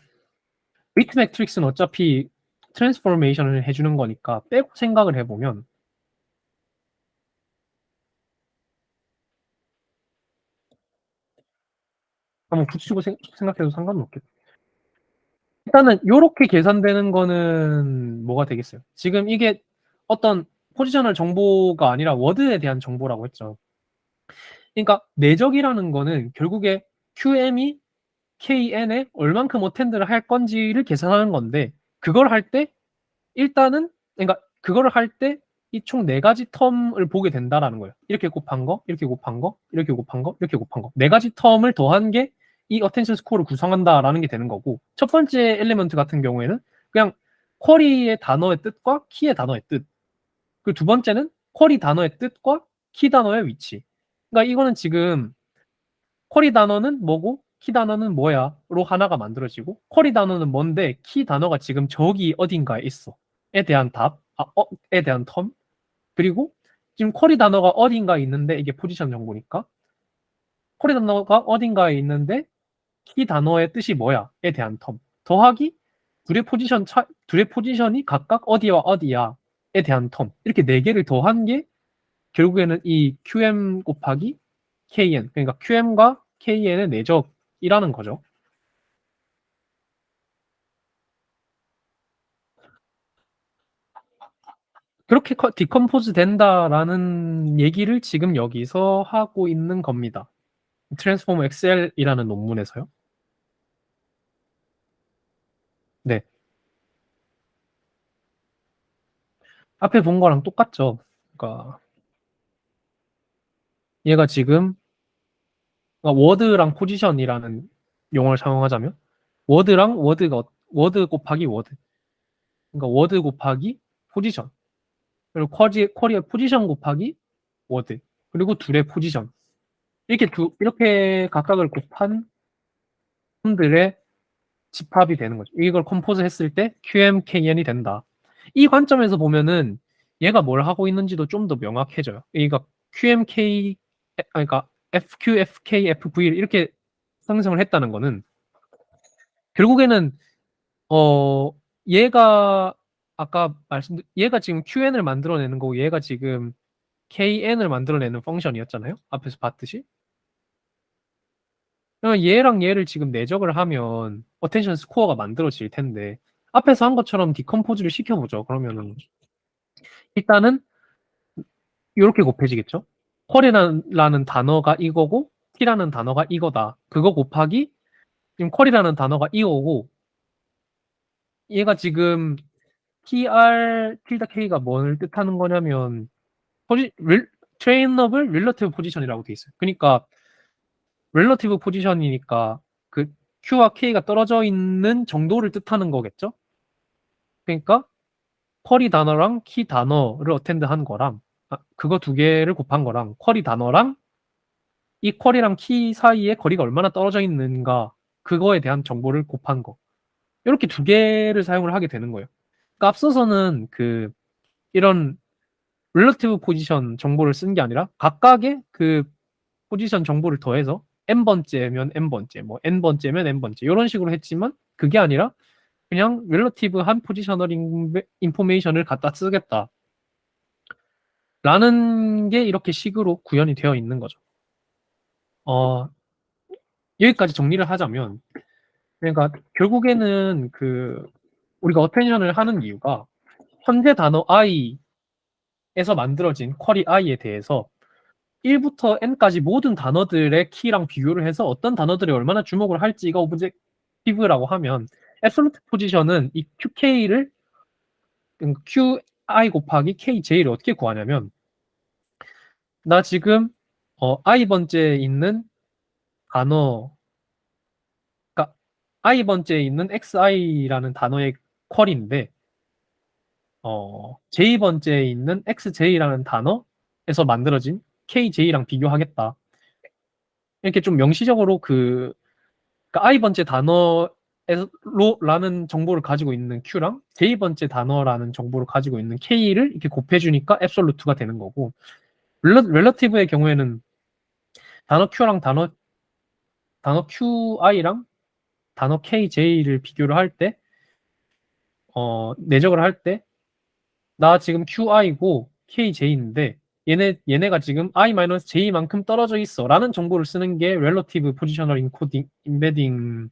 웨이트 매트릭스는 어차피 트랜스포메이션을 해주는 거니까 빼고 생각을 해보면 한번 붙이고 생각해도 상관은 없겠죠. 일단은 이렇게 계산되는 거는 뭐가 되겠어요? 지금 이게 어떤 포지셔널 정보가 아니라 워드에 대한 정보라고 했죠. 그러니까 내적이라는 거는 결국에 QM이 KN에 얼만큼 어텐드를 할 건지를 계산하는 건데 그걸 할 때 일단은 그러니까 그거를 할 때 이 총 네 가지 텀을 보게 된다라는 거예요. 이렇게 곱한 거, 이렇게 곱한 거, 이렇게 곱한 거, 이렇게 곱한 거. 네 가지 텀을 더한 게 이 어텐션 스코어를 구성한다라는 게 되는 거고 첫 번째 엘리먼트 같은 경우에는 그냥 쿼리의 단어의 뜻과 키의 단어의 뜻. 그리고 두 번째는 쿼리 단어의 뜻과 키 단어의 위치. 그러니까 이거는 지금 쿼리 단어는 뭐고 키 단어는 뭐야?로 하나가 만들어지고 쿼리 단어는 뭔데 키 단어가 지금 저기 어딘가에 있어.에 대한 답, 에 대한 텀. 그리고 지금 쿼리 단어가 어딘가에 있는데 이게 포지션 정보니까 쿼리 단어가 어딘가에 있는데 키 단어의 뜻이 뭐야?에 대한 텀. 더하기 둘의 포지션이 각각 어디와 어디야에 대한 텀. 이렇게 네 개를 더한 게 결국에는 이 QM 곱하기 KN 그러니까 QM과 KN의 내적이라는 거죠. 그렇게 디컴포즈 된다라는 얘기를 지금 여기서 하고 있는 겁니다. 트랜스포머 엑셀이라는 논문에서요. 네. 앞에 본 거랑 똑같죠. 그러니까 얘가 지금 그러니까 워드랑 포지션이라는 용어를 사용하자면 워드 곱하기 워드. 그러니까 워드 곱하기 포지션. 그리고 쿼리의 포지션 곱하기 워드. 그리고 둘의 포지션. 이렇게 각각을 곱한 놈들의 집합이 되는 거죠. 이걸 컴포즈 했을 때 QMKN이 된다. 이 관점에서 보면은 얘가 뭘 하고 있는지도 좀 더 명확해져요. 그러니까 QMK, 그러니까 FQ, FK, FV 이렇게 상승을 했다는 거는 결국에는 어 얘가 아까 얘가 지금 QN을 만들어내는 거고 얘가 지금 KN을 만들어내는 펑션이었잖아요. 앞에서 봤듯이. 그러면 얘랑 얘를 지금 내적을 하면 어텐션 스코어가 만들어질 텐데 앞에서 한 것처럼 디컴포즈를 시켜보죠. 그러면은 일단은 이렇게 곱해지겠죠. 쿼리라는 단어가 이거고 T라는 단어가 이거다. 그거 곱하기 지금 쿼리라는 단어가 이거고 얘가 지금 TR tilde K가 뭘 뜻하는 거냐면 트레이너블 릴러티브 포지션이라고 돼 있어요. 그러니까 릴러티브 포지션이니까 그 Q와 K가 떨어져 있는 정도를 뜻하는 거겠죠? 그러니까 쿼리 단어랑 키 단어를 어텐드 한 거랑 그거 두 개를 곱한 거랑 쿼리 단어랑 이 쿼리랑 키 사이에 거리가 얼마나 떨어져 있는가 그거에 대한 정보를 곱한 거 이렇게 두 개를 사용을 하게 되는 거예요. 그러니까 앞서서는 그 이런 릴러티브 포지션 정보를 쓴 게 아니라 각각의 그 포지션 정보를 더해서 n번째면 n번째, 뭐 n번째면 n번째 이런 식으로 했지만 그게 아니라 그냥 relative한 포지셔널 인포메이션을 갖다 쓰겠다. 라는 게 이렇게 식으로 구현이 되어 있는 거죠. 여기까지 정리를 하자면, 그러니까 결국에는 우리가 어텐션을 하는 이유가 현재 단어 i에서 만들어진 쿼리 i에 대해서 1부터 n까지 모든 단어들의 키랑 비교를 해서 어떤 단어들이 얼마나 주목을 할지가 오브젝티브라고 하면, 앱솔루트 포지션은 이 qk를 qi 곱하기 kj를 어떻게 구하냐면, 나 지금 i 번째에 있는 단어, 그러니까 i 번째에 있는 xi라는 단어의 쿼리인데 j 번째에 있는 xj라는 단어에서 만들어진 kj랑 비교하겠다. 이렇게 좀 명시적으로 그러니까 i 번째 단어라는 정보를 가지고 있는 q랑 j 번째 단어라는 정보를 가지고 있는 k를 이렇게 곱해주니까 앱솔루트가 되는 거고, relative의 경우에는 단어 q랑 단어 qi랑 단어 kj를 비교를 할 때, 내적을 할 때, 나 지금 QI고 KJ인데, 얘네가 지금 I-J만큼 떨어져 있어. 라는 정보를 쓰는 게 Relative Positional Encoding, Embedding의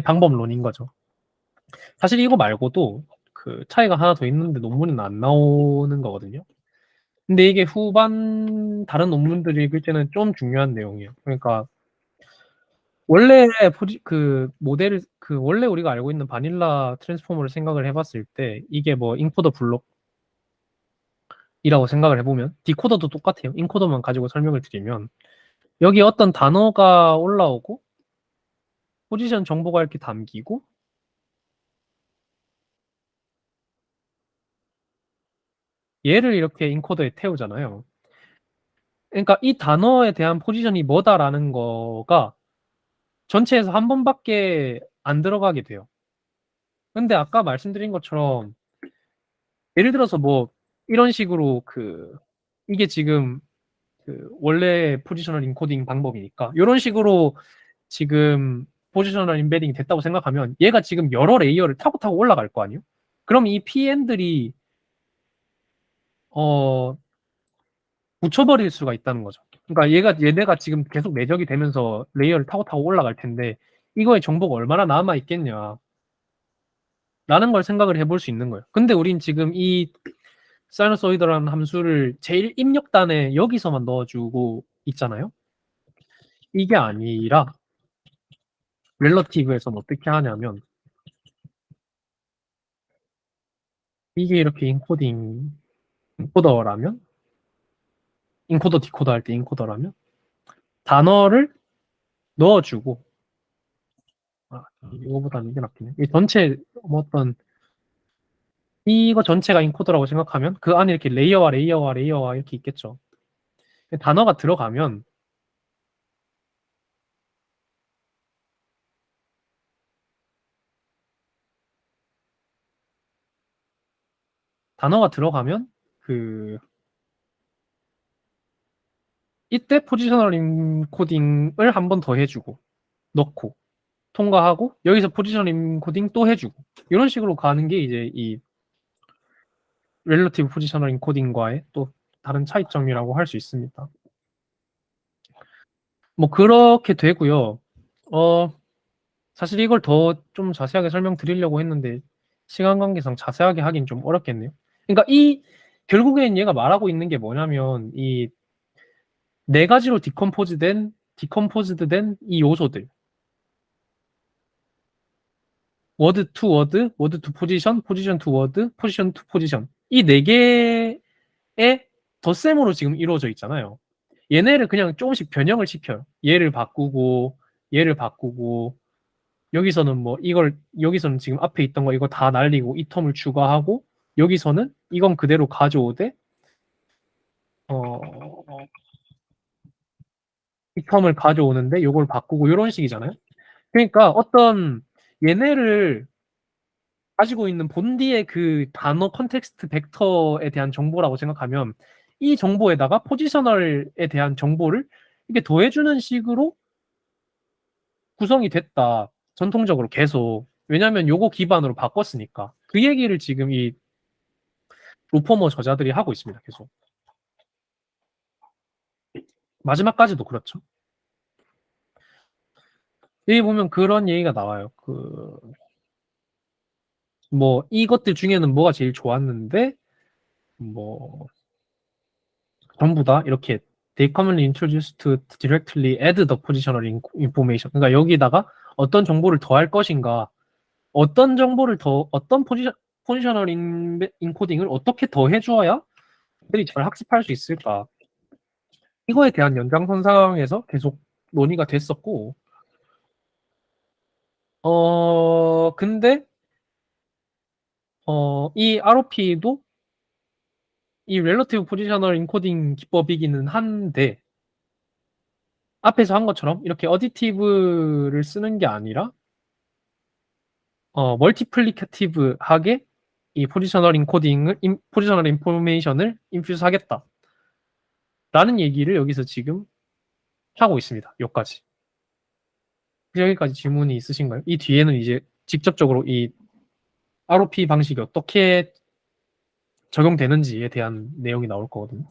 방법론인 거죠. 사실 이거 말고도 그 차이가 하나 더 있는데 논문은 안 나오는 거거든요. 근데 이게 후반 다른 논문들을 읽을 때는 좀 중요한 내용이에요. 그러니까 원래 원래 우리가 알고 있는 바닐라 트랜스포머를 생각을 해봤을 때 이게 뭐 인코더 블록이라고 생각을 해보면 디코더도 똑같아요. 인코더만 가지고 설명을 드리면 여기 어떤 단어가 올라오고 포지션 정보가 이렇게 담기고 얘를 이렇게 인코더에 태우잖아요. 그러니까 이 단어에 대한 포지션이 뭐다라는 거가 전체에서 한 번밖에 안 들어가게 돼요. 근데 아까 말씀드린 것처럼 예를 들어서 뭐 이런 식으로 이게 지금 원래 포지셔널 인코딩 방법이니까 이런 식으로 지금 포지셔널 인베딩이 됐다고 생각하면 얘가 지금 여러 레이어를 타고 올라갈 거 아니에요? 그럼 이 PM들이 붙여버릴 수가 있다는 거죠. 그러니까 얘네가 지금 계속 내적이 되면서 레이어를 타고 올라갈 텐데 이거에 정보가 얼마나 남아 있겠냐 라는 걸 생각을 해볼 수 있는 거예요. 근데 우린 지금 이 사이너소이드라는 함수를 제일 입력단에 여기서만 넣어주고 있잖아요. 이게 아니라 relative에서는 어떻게 하냐면 이게 이렇게 인코더라면 인코더 디코더 할 때 인코더라면 단어를 넣어주고 이거보다는 이게 낫겠네. 이 전체 어떤 이거 전체가 인코더라고 생각하면 그 안에 이렇게 레이어와 이렇게 있겠죠. 단어가 들어가면 그 이때 포지셔널 인코딩을 한 번 더 해주고 넣고 통과하고 여기서 포지셔널 인코딩 또 해주고 이런 식으로 가는 게 이제 이 렐러티브 포지셔널 인코딩과의 또 다른 차이점이라고 할 수 있습니다. 뭐 그렇게 되고요. 사실 이걸 더 좀 자세하게 설명드리려고 했는데 시간 관계상 자세하게 하긴 좀 어렵겠네요. 그러니까 결국엔 얘가 말하고 있는 게 뭐냐면 이 네 가지로 디컴포즈된 이 요소들, 워드 투 워드, 워드 투 포지션, 포지션 투 워드, 포지션 투 포지션, 이 네 개의 덧셈으로 지금 이루어져 있잖아요. 얘네를 그냥 조금씩 변형을 시켜요. 얘를 바꾸고 여기서는 여기서는 지금 앞에 있던 거 이거 다 날리고 이 텀을 추가하고 여기서는 이건 그대로 가져오되 이 텀을 가져오는데 이걸 바꾸고 이런 식이잖아요. 그러니까 어떤 얘네를 가지고 있는 본디의 그 단어 컨텍스트 벡터에 대한 정보라고 생각하면 이 정보에다가 포지셔널에 대한 정보를 이렇게 더해주는 식으로 구성이 됐다. 전통적으로 계속. 왜냐면 요거 기반으로 바꿨으니까. 그 얘기를 지금 이 로퍼머 저자들이 하고 있습니다. 계속. 마지막까지도 그렇죠. 여기 보면 그런 얘기가 나와요. 뭐 이것들 중에는 뭐가 제일 좋았는데 뭐 전부 다 이렇게 they commonly introduced to directly add the positional information. 그러니까 여기다가 어떤 정보를 더할 것인가, 어떤 정보를 더, 어떤 포지셔널 인코딩을 어떻게 더 해주어야 들이 잘 학습할 수 있을까. 이거에 대한 연장선상에서 계속 논의가 됐었고, 근데 이 ROP도 이 렐러티브 포지셔널 인코딩 기법이기는 한데 앞에서 한 것처럼 이렇게 어디티브를 쓰는 게 아니라 멀티플리케티브하게 이 포지셔널 인포메이션을 인퓨스 하겠다. 라는 얘기를 여기서 지금 하고 있습니다. 여기까지. 여기까지 질문이 있으신가요? 이 뒤에는 이제 직접적으로 이 ROP 방식이 어떻게 적용되는지에 대한 내용이 나올 거거든요.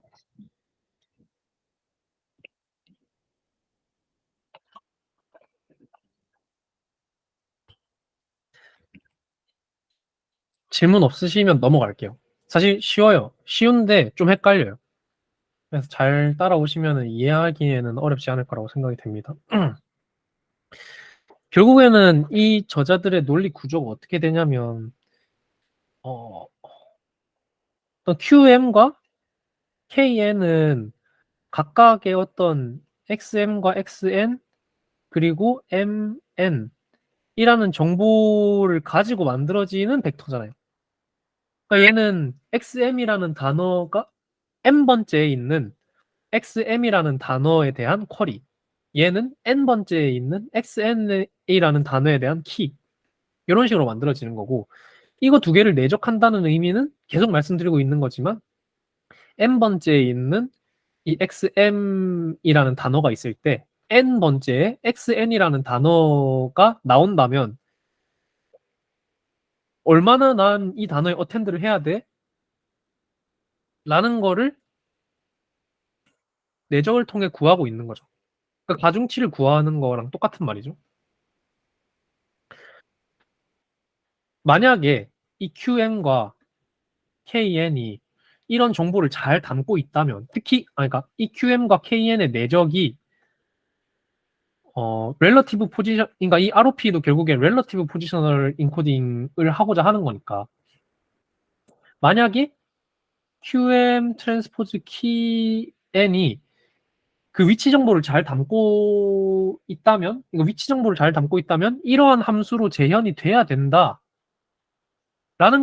질문 없으시면 넘어갈게요. 사실 쉬워요. 쉬운데 좀 헷갈려요. 그래서 잘 따라오시면 이해하기에는 어렵지 않을 거라고 생각이 됩니다. 결국에는 이 저자들의 논리 구조가 어떻게 되냐면 어떤 QM과 KN은 각각의 어떤 XM과 XN 그리고 MN 이라는 정보를 가지고 만들어지는 벡터잖아요. 그러니까 얘는 XM이라는 단어가 N번째에 있는 XM이라는 단어에 대한 쿼리, 얘는 N번째에 있는 XNA라는 단어에 대한 키, 이런 식으로 만들어지는 거고, 이거 두 개를 내적한다는 의미는 계속 말씀드리고 있는 거지만 N번째에 있는 이 XM이라는 단어가 있을 때 N번째에 XN이라는 단어가 나온다면 얼마나 난 이 단어에 어텐드를 해야 돼? 라는 거를 내적을 통해 구하고 있는 거죠. 그러니까 가중치를 구하는 거랑 똑같은 말이죠. 만약에 이 QM과 KN이 이런 정보를 잘 담고 있다면, 특히 그러니까 이 QM과 KN의 내적이 렐러티브 포지션, 그러니까 이 ROP도 결국에 렐러티브 포지셔널 인코딩을 하고자 하는 거니까 만약에 QM 트랜스포즈 키 N이 그 위치 정보를 잘 담고 있다면, 이거 위치 정보를 잘 담고 있다면 이러한 함수로 재현이 돼야 된다라는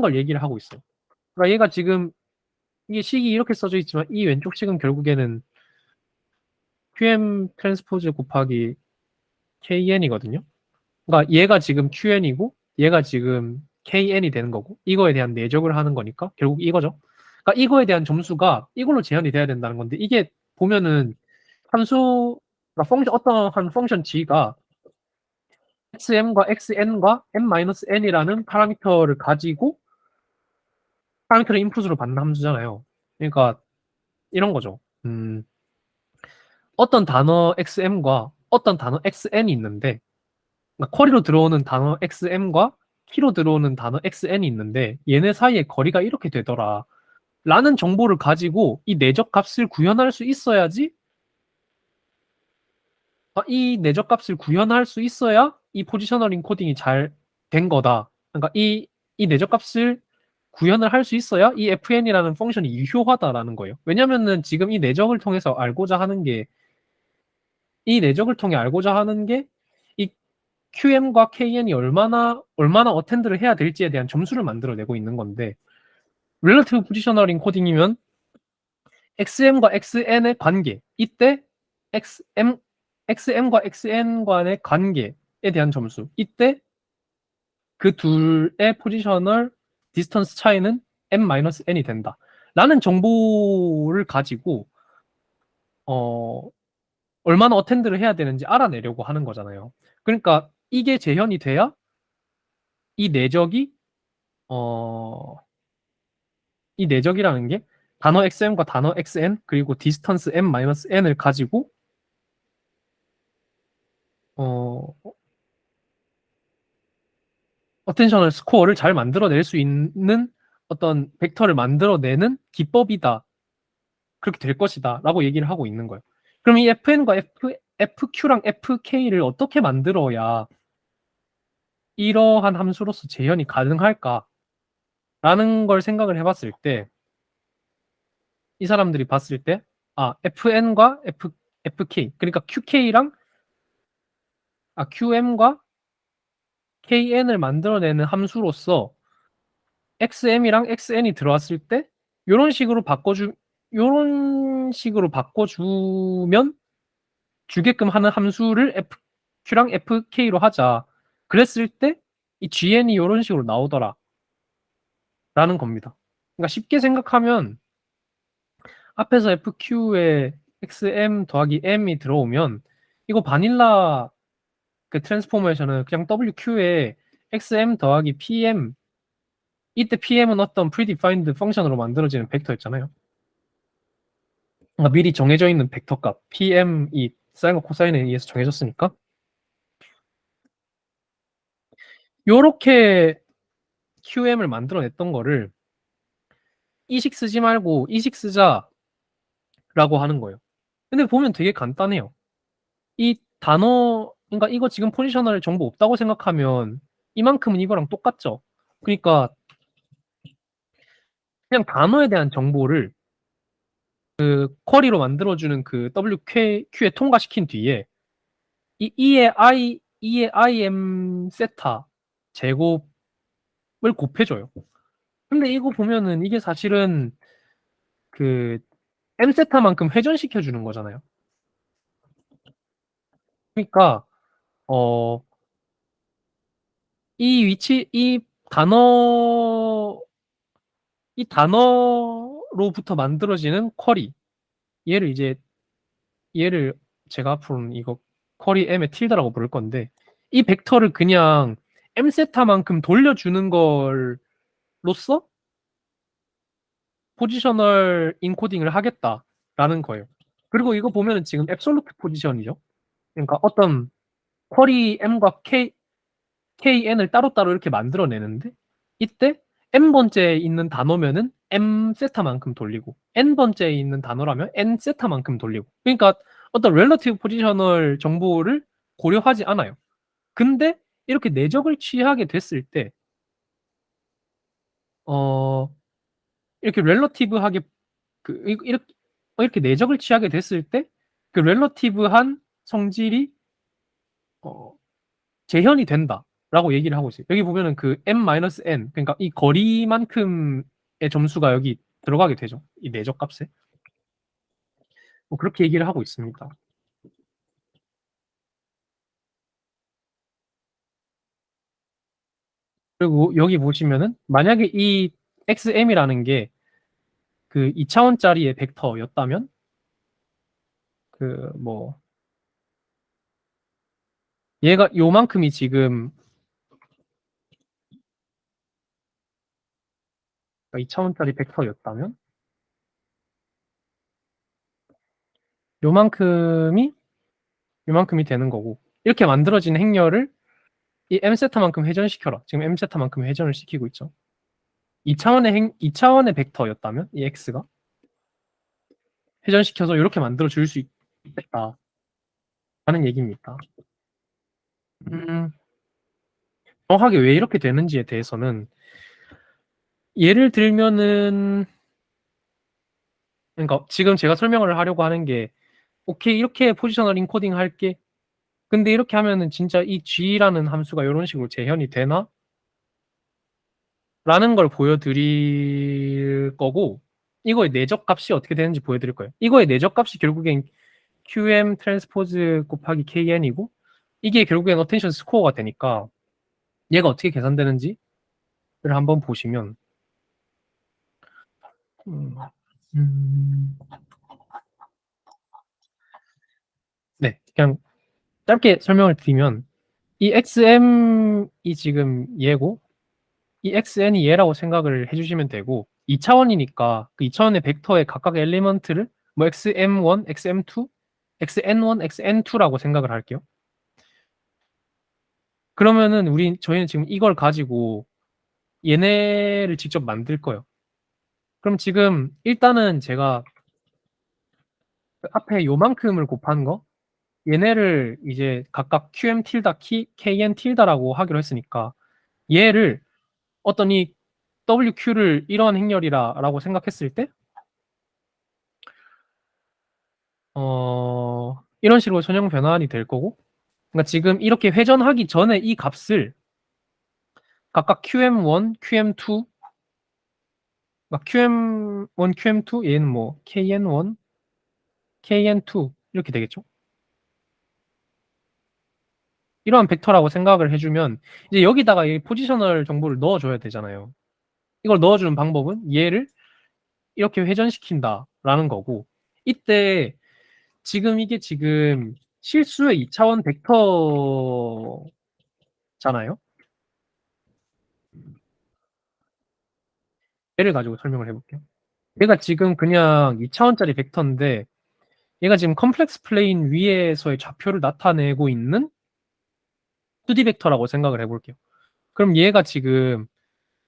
걸 얘기를 하고 있어요. 그러니까 얘가 지금 이게 식이 이렇게 써져 있지만 이 왼쪽 식은 결국에는 QM 트랜스포즈 곱하기 KN이거든요. 그러니까 얘가 지금 QN이고 얘가 지금 KN이 되는 거고 이거에 대한 내적을 하는 거니까 결국 이거죠. 그러니까 이거에 대한 점수가 이걸로 재현이 돼야 된다는 건데 이게 보면은 함수 그러니까 어떤 한 펑션 g가 xm과 xn과 m-n이라는 파라미터를 가지고 파라미터를 인풋으로 받는 함수잖아요. 그러니까 이런 거죠. 어떤 단어 xm과 어떤 단어 xn이 있는데 그러니까 쿼리로 들어오는 단어 xm과 키로 들어오는 단어 xn이 있는데 얘네 사이의 거리가 이렇게 되더라 라는 정보를 가지고 이 내적 값을 구현할 수 있어야지 이 내적 값을 구현할 수 있어야 이 포지셔널 인코딩이 잘 된 거다. 그러니까 이 내적 값을 구현을 할 수 있어야 이 FN이라는 펑션이 유효하다라는 거예요. 왜냐면은 지금 이 내적을 통해서 알고자 하는 게 이 내적을 통해 알고자 하는 게 이 QM과 KN이 얼마나 어텐드를 해야 될지에 대한 점수를 만들어내고 있는 건데 릴러티브 포지셔널 인코딩이면 XM과 XN의 관계 이때 XM과 XN 간의 관계에 대한 점수 이때 그 둘의 포지셔널 디스턴스 차이는 m-n이 된다 라는 정보를 가지고 얼마나 어텐드를 해야 되는지 알아내려고 하는 거잖아요. 그러니까 이게 재현이 돼야 이 내적이 어, 이 내적이라는 게 단어 XM과 단어 XN 그리고 디스턴스 M-N을 가지고 어, 어텐셔널 스코어를 잘 만들어낼 수 있는 어떤 벡터를 만들어내는 기법이다. 그렇게 될 것이다. 라고 얘기를 하고 있는 거예요. 그럼 이 FN과 FQ랑 FK를 어떻게 만들어야 이러한 함수로서 재현이 가능할까? 라는 걸 생각을 해봤을 때, 이 사람들이 봤을 때, FN과 FK, 그러니까 QM과 KN을 만들어내는 함수로서 XM이랑 XN이 들어왔을 때, 요런 식으로 요런 식으로 바꿔주면 주게끔 하는 함수를 FQ랑 FK로 하자. 그랬을 때, 이 GN이 요런 식으로 나오더라. 라는 겁니다. 그러니까 쉽게 생각하면, 앞에서 FQ에 XM 더하기 M이 들어오면 이거 바닐라 그 트랜스포메이션은 그냥 WQ에 XM 더하기 PM 이때 PM은 어떤 predefined 펑션으로 만들어지는 벡터였잖아요. 그러니까 미리 정해져 있는 벡터 값 PM이 사인과 코사인에 의해서 정해졌으니까 요렇게 QM을 만들어냈던 거를 이식 쓰지 말고 이식 쓰자라고 하는 거예요. 근데 보면 되게 간단해요. 이 단어, 그러니까 이거 지금 포지셔널 정보 없다고 생각하면 이만큼은 이거랑 똑같죠. 그러니까 그냥 단어에 대한 정보를 그 쿼리로 만들어주는 그 WQ에 통과시킨 뒤에 이 E의 IM 세타 제곱을 곱해줘요. 근데 이거 보면은 이게 사실은 그 M 세타만큼 회전시켜 주는 거잖아요. 그러니까 어, 이 위치 이 단어로부터 만들어지는 쿼리 얘를 얘를 제가 앞으로는 이거 쿼리 M의 틸다라고 부를 건데 이 벡터를 그냥 M 세타만큼 돌려주는 걸로써 포지셔널 인코딩을 하겠다라는 거예요. 그리고 이거 보면은 지금 앱솔루트 포지션이죠. 그러니까 어떤 쿼리 M과 KN을 따로따로 이렇게 만들어내는데 이때 N번째에 있는 단어면은 M 세타만큼 돌리고 N번째에 있는 단어라면 N 세타만큼 돌리고 그러니까 어떤 렐러티브 포지셔널 정보를 고려하지 않아요. 근데 이렇게 내적을 취하게 됐을 때 어, 이렇게 렐러티브하게 이렇게 내적을 취하게 됐을 때 그 렐러티브한 성질이 어, 재현이 된다라고 얘기를 하고 있어요. 여기 보면은 그 m-n 그러니까 이 거리만큼의 점수가 여기 들어가게 되죠. 이 내적 값에. 뭐 그렇게 얘기를 하고 있습니다. 그리고 여기 보시면은 만약에 이 xm이라는 게 그 2차원짜리의 벡터였다면 그 뭐 얘가 요만큼이 지금 2차원짜리 벡터였다면 요만큼이 요만큼이 되는 거고 이렇게 만들어진 행렬을 이 m세타만큼 회전시켜라. 지금 m세타만큼 회전을 시키고 있죠. 2차원의 벡터였다면 이 x가 회전시켜서 이렇게 만들어 줄 수 있겠다라는 얘기입니다. 음, 정확하게 왜 이렇게 되는지에 대해서는 예를 들면은 그러니까 지금 제가 설명을 하려고 하는 게 오케이 이렇게 포지셔널 인코딩 할게. 근데 이렇게 하면은 진짜 이 g라는 함수가 이런 식으로 재현이 되나? 라는 걸 보여드릴 거고 이거의 내적 값이 어떻게 되는지 보여드릴 거예요. 이거의 내적 값이 결국엔 QM 트랜스포즈 곱하기 KN이고 이게 결국엔 어텐션 스코어가 되니까 얘가 어떻게 계산되는지를 한번 보시면 음, 음, 그냥 짧게 설명을 드리면 이 XM이 지금 얘고 이 XN이 얘라고 생각을 해주시면 되고 2차원이니까 그 2차원의 벡터의 각각 엘리먼트를 뭐 XM1, XM2, XN1, XN2라고 생각을 할게요. 그러면은 저희는 지금 이걸 가지고 얘네를 직접 만들 거예요. 그럼 지금 일단은 제가 그 앞에 요만큼을 곱한 거 얘네를 이제 각각 QM 틸다, KN 틸다라고 하기로 했으니까 얘를 어떤 이 WQ를 이러한 행렬이라고 생각했을 때 이런 식으로 선형 변환이 될 거고 그러니까 지금 이렇게 회전하기 전에 이 값을 각각 QM1, QM2 막 QM1, QM2 얘는 뭐 KN1, KN2 이렇게 되겠죠. 이러한 벡터라고 생각을 해주면 이제 여기다가 이 포지셔널 정보를 넣어줘야 되잖아요. 이걸 넣어주는 방법은 얘를 이렇게 회전시킨다라는 거고 이때 지금 이게 지금 실수의 2차원 벡터잖아요. 얘를 가지고 설명을 해볼게요. 얘가 지금 그냥 2차원짜리 벡터인데 얘가 지금 컴플렉스 플레인 위에서의 좌표를 나타내고 있는 2D 벡터라고 생각을 해볼게요. 그럼 얘가 지금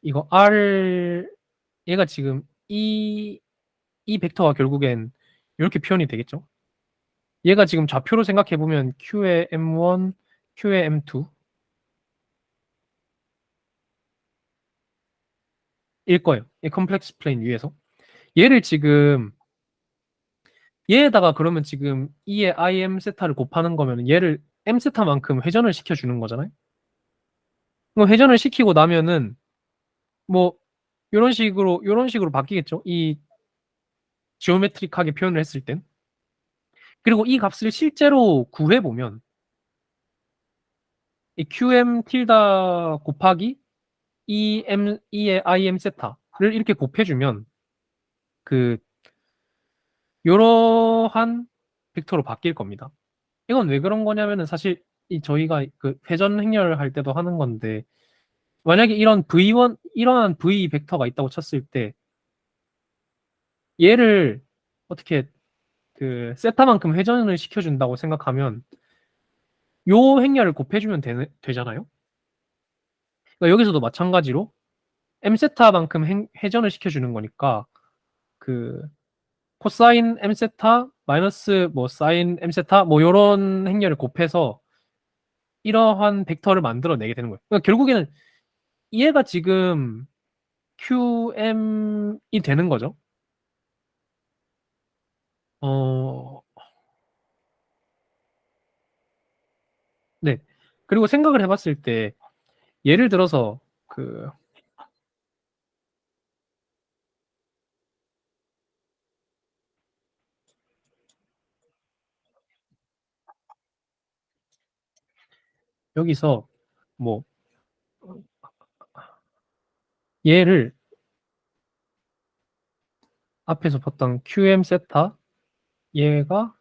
이거 얘가 지금 이 벡터가 결국엔 이렇게 표현이 되겠죠. 얘가 지금 좌표로 생각해보면 Q의 M1, Q의 M2 일 거예요. 이 컴플렉스 플레인 위에서. 얘를 지금 얘에다가 그러면 지금 E의 IM 세타를 곱하는 거면 얘를 M 세타만큼 회전을 시켜주는 거잖아요. 그럼 회전을 시키고 나면은 뭐 이런 식으로 바뀌겠죠. 이 지오메트릭하게 표현을 했을 땐. 그리고 이 값을 실제로 구해 보면 이 QM 틸다 곱하기 E의 IM 세타를 이렇게 곱해주면 그 이러한 벡터로 바뀔 겁니다. 이건 왜 그런 거냐면은 사실 저희가 그 회전 행렬을 할 때도 하는 건데 만약에 이러한 V 벡터가 있다고 쳤을 때 얘를 어떻게 그 세타만큼 회전을 시켜준다고 생각하면 요 행렬을 곱해주면 되잖아요. 그러니까 여기서도 마찬가지로 m 세타만큼 회전을 시켜주는 거니까 그 코사인 m 세타 마이너스 뭐 사인 m 세타 뭐 요런 행렬을 곱해서 이러한 벡터를 만들어내게 되는 거예요. 그러니까 결국에는 얘가 지금 QM이 되는 거죠. 어, 네. 그리고 생각을 해봤을 때 예를 들어서 그 여기서 뭐 얘를 앞에서 봤던 QM 세타 얘가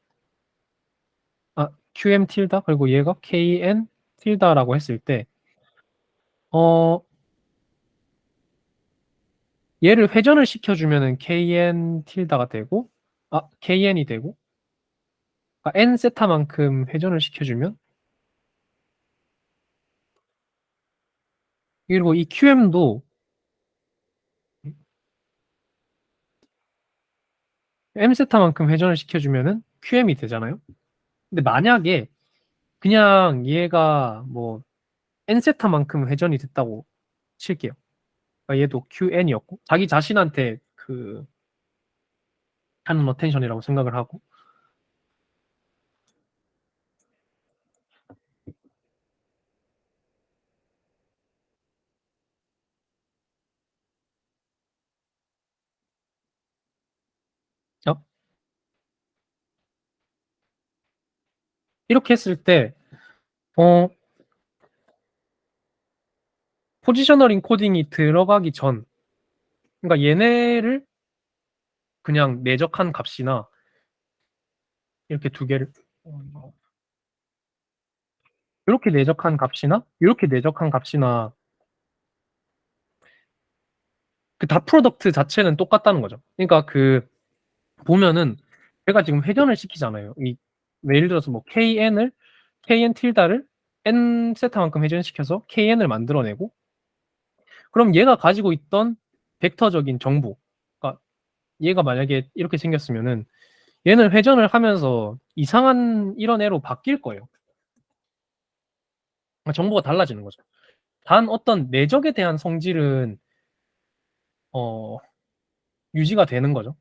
QM 틸다 그리고 얘가 KN 틸다라고 했을 때 어, 얘를 회전을 시켜주면은 KN 틸다가 되고 KN이 되고 N 세타만큼 회전을 시켜주면 그리고 이 QM도 M 세타만큼 회전을 시켜주면은 QM이 되잖아요. 근데 만약에 그냥 얘가 뭐 N 세타만큼 회전이 됐다고 칠게요. 그러니까 얘도 QN이었고 자기 자신한테 그 하는 어텐션이라고 생각을 하고 어? 이렇게 했을 때 어, 포지셔널 인코딩이 들어가기 전 그러니까 얘네를 그냥 내적한 값이나 이렇게 두 개를 이렇게 내적한 값이나 이렇게 내적한 값이나 그 닷 프로덕트 자체는 똑같다는 거죠. 그러니까 그 보면은 제가 지금 회전을 시키잖아요. 이 예를 들어서 뭐 kn 틸다를 n 세타만큼 회전시켜서 kn을 만들어내고, 그럼 얘가 가지고 있던 벡터적인 정보, 그러니까 얘가 만약에 이렇게 생겼으면은 얘는 회전을 하면서 이상한 이런 애로 바뀔 거예요. 정보가 달라지는 거죠. 단 어떤 내적에 대한 성질은 어, 유지가 되는 거죠.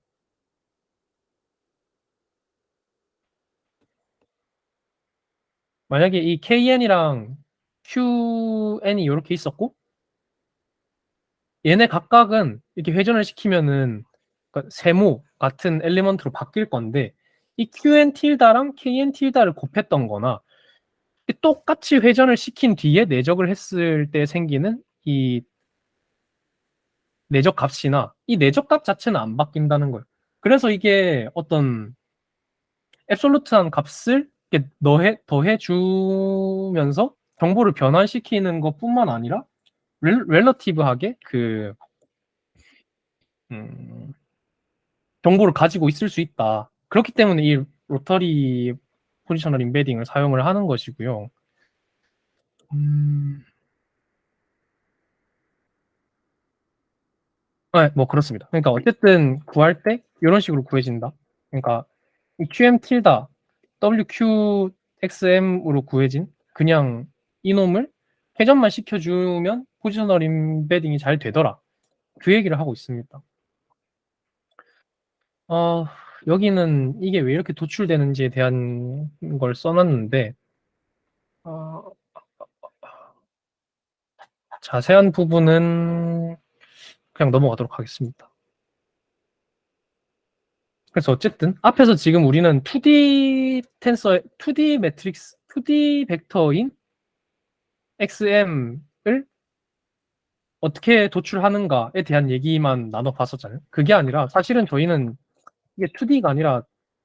만약에 이 kn이랑 qn이 이렇게 있었고, 얘네 각각은 이렇게 회전을 시키면은 그러니까 세모 같은 엘리먼트로 바뀔 건데, 이 qn 틸다랑 kn 틸다를 곱했던 거나 똑같이 회전을 시킨 뒤에 내적을 했을 때 생기는 이 내적 값이나 이 내적 값 자체는 안 바뀐다는 거예요. 그래서 이게 어떤 앱솔루트한 값을 이렇게 더해 주면서 정보를 변환시키는 것뿐만 아니라 렐러티브하게 그 음, 정보를 가지고 있을 수 있다. 그렇기 때문에 이 로터리 포지셔널 임베딩을 사용을 하는 것이고요. 음, 네, 뭐 그렇습니다. 그러니까 어쨌든 구할 때 이런 식으로 구해진다. 그러니까 이 QM 틸다 WQXM으로 구해진 그냥 이놈을 회전만 시켜주면 포지셔널 임베딩이 잘 되더라. 그 얘기를 하고 있습니다. 어, 여기는 이게 왜 이렇게 도출되는지에 대한 걸 써놨는데, 어, 자세한 부분은 그냥 넘어가도록 하겠습니다. 그래서 어쨌든 앞에서 지금 우리는 2D 텐서, 2D 매트릭스, 2D 벡터인 XM을 어떻게 도출하는가에 대한 얘기만 나눠봤었잖아요. 그게 아니라 사실은 저희는 이게 2D가 아니라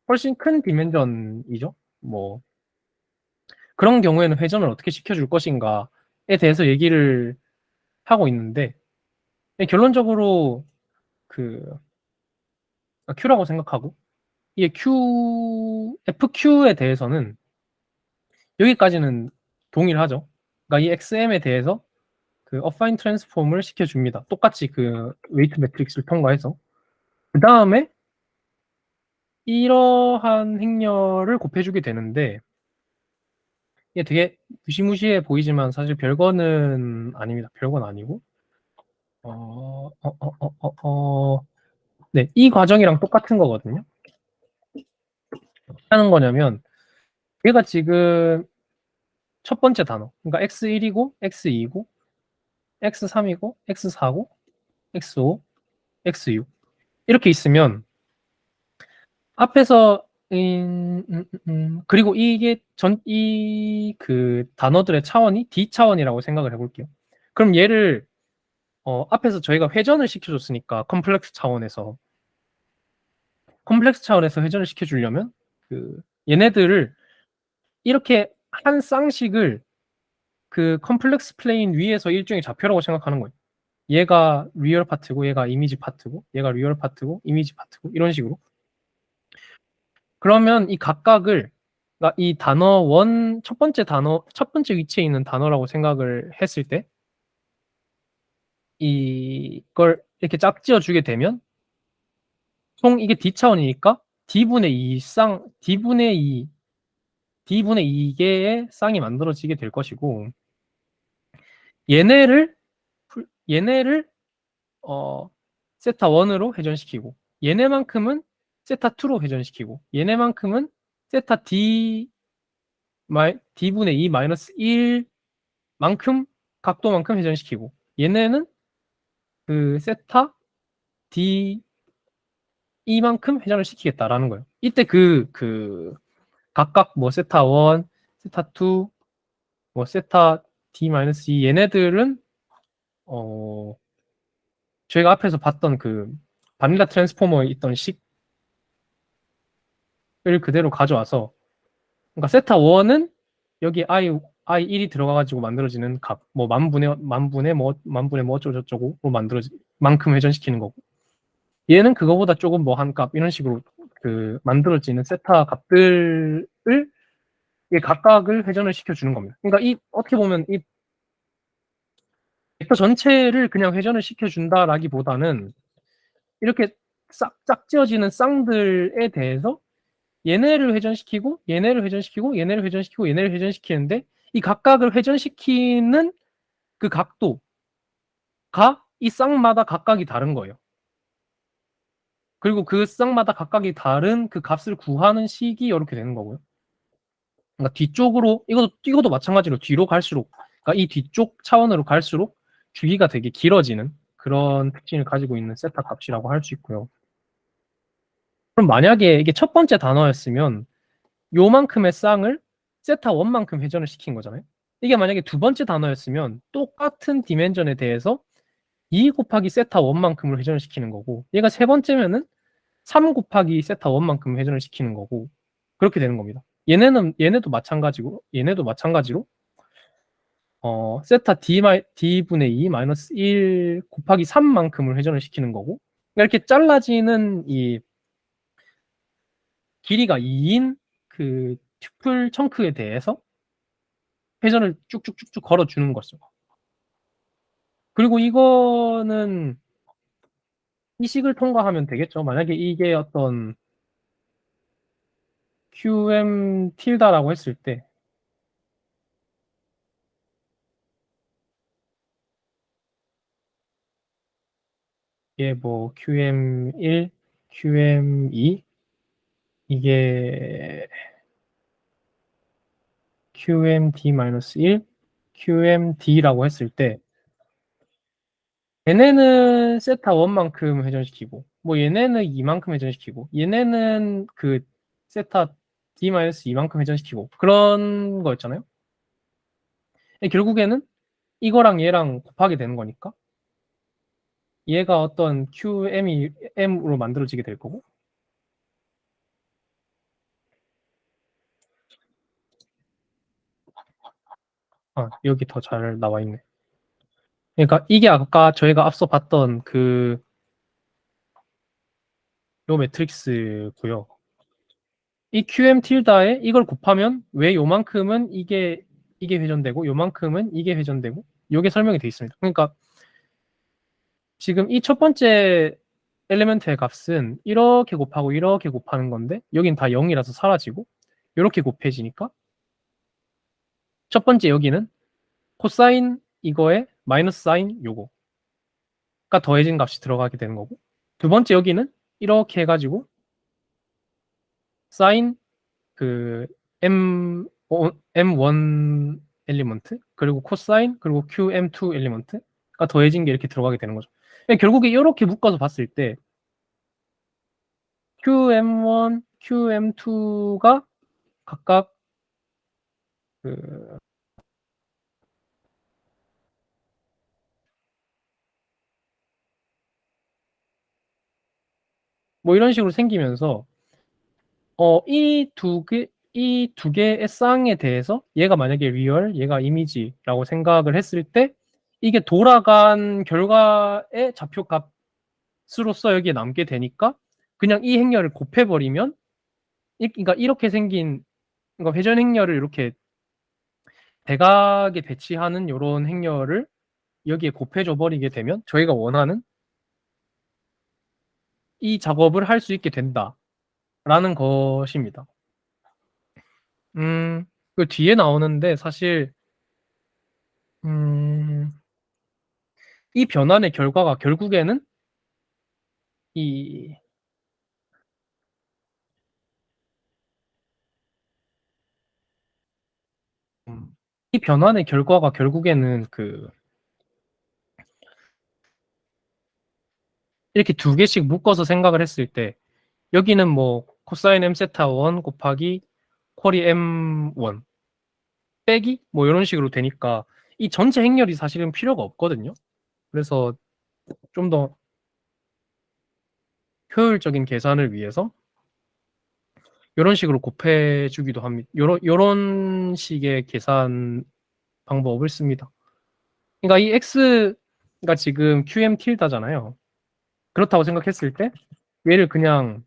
훨씬 큰 디멘전이죠. 뭐 그런 경우에는 회전을 어떻게 시켜줄 것인가에 대해서 얘기를 하고 있는데, 결론적으로 그 Q라고 생각하고, 이게 FQ에 대해서는 여기까지는 동일하죠. 그러니까 이 XM에 대해서 그 어파인 트랜스폼을 시켜줍니다. 똑같이 그 웨이트 매트릭스를 통과해서. 그 다음에 이러한 행렬을 곱해주게 되는데, 이게 되게 무시무시해 보이지만 사실 별거는 아닙니다. 별건 아니고, 네, 이 과정이랑 똑같은 거거든요. 하는 거냐면, 얘가 지금 첫 번째 단어, 그러니까 x1이고, x2이고, x3이고, x4고, x5, x6 이렇게 있으면 앞에서 그리고 이게 이 그 단어들의 차원이 D 차원이라고 생각을 해볼게요. 그럼 얘를 앞에서 저희가 회전을 시켜줬으니까 컴플렉스 차원에서 회전을 시켜주려면 그 얘네들을 이렇게 한 쌍식을 그 컴플렉스 플레인 위에서 일종의 좌표라고 생각하는 거예요. 얘가 리얼 파트고 얘가 이미지 파트고 얘가 리얼 파트고 이미지 파트고 이런 식으로. 그러면 이 각각을, 그러니까 이 단어 첫 번째 위치에 있는 단어라고 생각을 했을 때 이걸 이렇게 짝지어 주게 되면 총 이게 D 차원이니까 D분의 2개의 쌍이 만들어지게 될 것이고, 얘네를 얘네를 세타 1으로 회전시키고, 얘네만큼은 세타 2로 회전시키고, 얘네만큼은 세타 D분의 2 마이너스 1만큼 각도만큼 회전시키고, 얘네는 그 세타 D 이만큼 회전을 시키겠다라는 거예요. 이때 각각 뭐 세타 1, 세타 2, 뭐 세타 D-2 얘네들은 저희가 앞에서 봤던 그 바닐라 트랜스포머에 있던 식을 그대로 가져와서, 그러니까 세타 1은 여기 I i1이 들어가가지고 만들어지는 값, 뭐 만분의 뭐 어쩌고저쩌고로 만들어지 만큼 회전시키는 거고, 얘는 그거보다 조금 뭐 한 값 이런 식으로 그 만들어지는 세타 값들을 이 각각을 회전을 시켜주는 겁니다. 그러니까 이 어떻게 보면 이 벡터 전체를 그냥 회전을 시켜준다라기보다는 이렇게 싹 짝지어지는 쌍들에 대해서 얘네를 회전시키고 얘네를 회전시키고 얘네를 회전시키고 얘네를 회전시키는데 이 각각을 회전시키는 그 각도가 이 쌍마다 각각이 다른 거예요. 그리고 그 쌍마다 각각이 다른 그 값을 구하는 식이 이렇게 되는 거고요. 그러니까 뒤쪽으로 이것도 마찬가지로 뒤로 갈수록, 그러니까 이 뒤쪽 차원으로 갈수록 주기가 되게 길어지는 그런 특징을 가지고 있는 세타 값이라고 할 수 있고요. 그럼 만약에 이게 첫 번째 단어였으면 요만큼의 쌍을 세타 원만큼 회전을 시킨 거잖아요. 이게 만약에 두 번째 단어였으면 똑같은 디멘전에 대해서 2 곱하기 세타 원만큼을 회전을 시키는 거고, 얘가 세 번째면은 3 곱하기 세타 원만큼 회전을 시키는 거고, 그렇게 되는 겁니다. 얘네도 마찬가지로 세타 d분의 2 마이너스 1 곱하기 3만큼을 회전을 시키는 거고, 이렇게 잘라지는 이 길이가 2인 그 튜플 청크에 대해서 회전을 쭉쭉쭉쭉 걸어주는 거죠. 그리고 이거는 이 식을 통과하면 되겠죠. 만약에 이게 어떤 QM 틸다라고 했을 때, 이게 뭐 QM1, QM2, 이게 QMD-1, QMD라고 했을 때, 얘네는 세타 1만큼 회전시키고, 뭐 얘네는 2만큼 회전시키고, 얘네는 그 세타 D-2만큼 회전시키고, 그런 거였잖아요. 결국에는 이거랑 얘랑 곱하게 되는 거니까, 얘가 어떤 QM이 M으로 만들어지게 될 거고, 여기 더 잘 나와 있네. 그러니까 이게 아까 저희가 앞서 봤던 요 매트릭스고요. 이 QM 틸다에 이걸 곱하면 왜 요만큼은 이게 회전되고 요만큼은 이게 회전되고 요게 설명이 되어 있습니다. 그러니까 지금 이 첫 번째 엘리멘트의 값은 이렇게 곱하고 이렇게 곱하는 건데 여긴 다 0이라서 사라지고 이렇게 곱해지니까 첫 번째 여기는 코사인 이거에 마이너스 사인 요거가 더해진 값이 들어가게 되는 거고, 두 번째 여기는 이렇게 해가지고 사인 그 M1 엘리먼트 그리고 코사인 그리고 QM2 엘리먼트가 더해진 게 이렇게 들어가게 되는 거죠. 결국에 이렇게 묶어서 봤을 때 QM1, QM2가 각각 그 뭐 이런 식으로 생기면서 이 두 개의 쌍에 대해서 얘가 만약에 리얼, 얘가 이미지라고 생각을 했을 때 이게 돌아간 결과의 좌표값으로서 여기에 남게 되니까 그냥 이 행렬을 곱해버리면 그러니까 이렇게 생긴 그러니까 회전 행렬을 이렇게 대각에 배치하는 이런 행렬을 여기에 곱해줘 버리게 되면 저희가 원하는 이 작업을 할 수 있게 된다라는 것입니다. 그 뒤에 나오는데 사실 이 변환의 결과가 결국에는 이, 이 변환의 결과가 결국에는 이렇게 두 개씩 묶어서 생각을 했을 때 여기는 뭐 코사인 m 세타 1 곱하기 쿼리 m1 빼기 뭐 이런 식으로 되니까 이 전체 행렬이 사실은 필요가 없거든요. 그래서 좀 더 효율적인 계산을 위해서 이런 식으로 곱해주기도 합니다. 요런 식의 계산을 방법을 씁니다. 그러니까 이 x가 지금 qm 틸다잖아요. 그렇다고 생각했을 때 얘를 그냥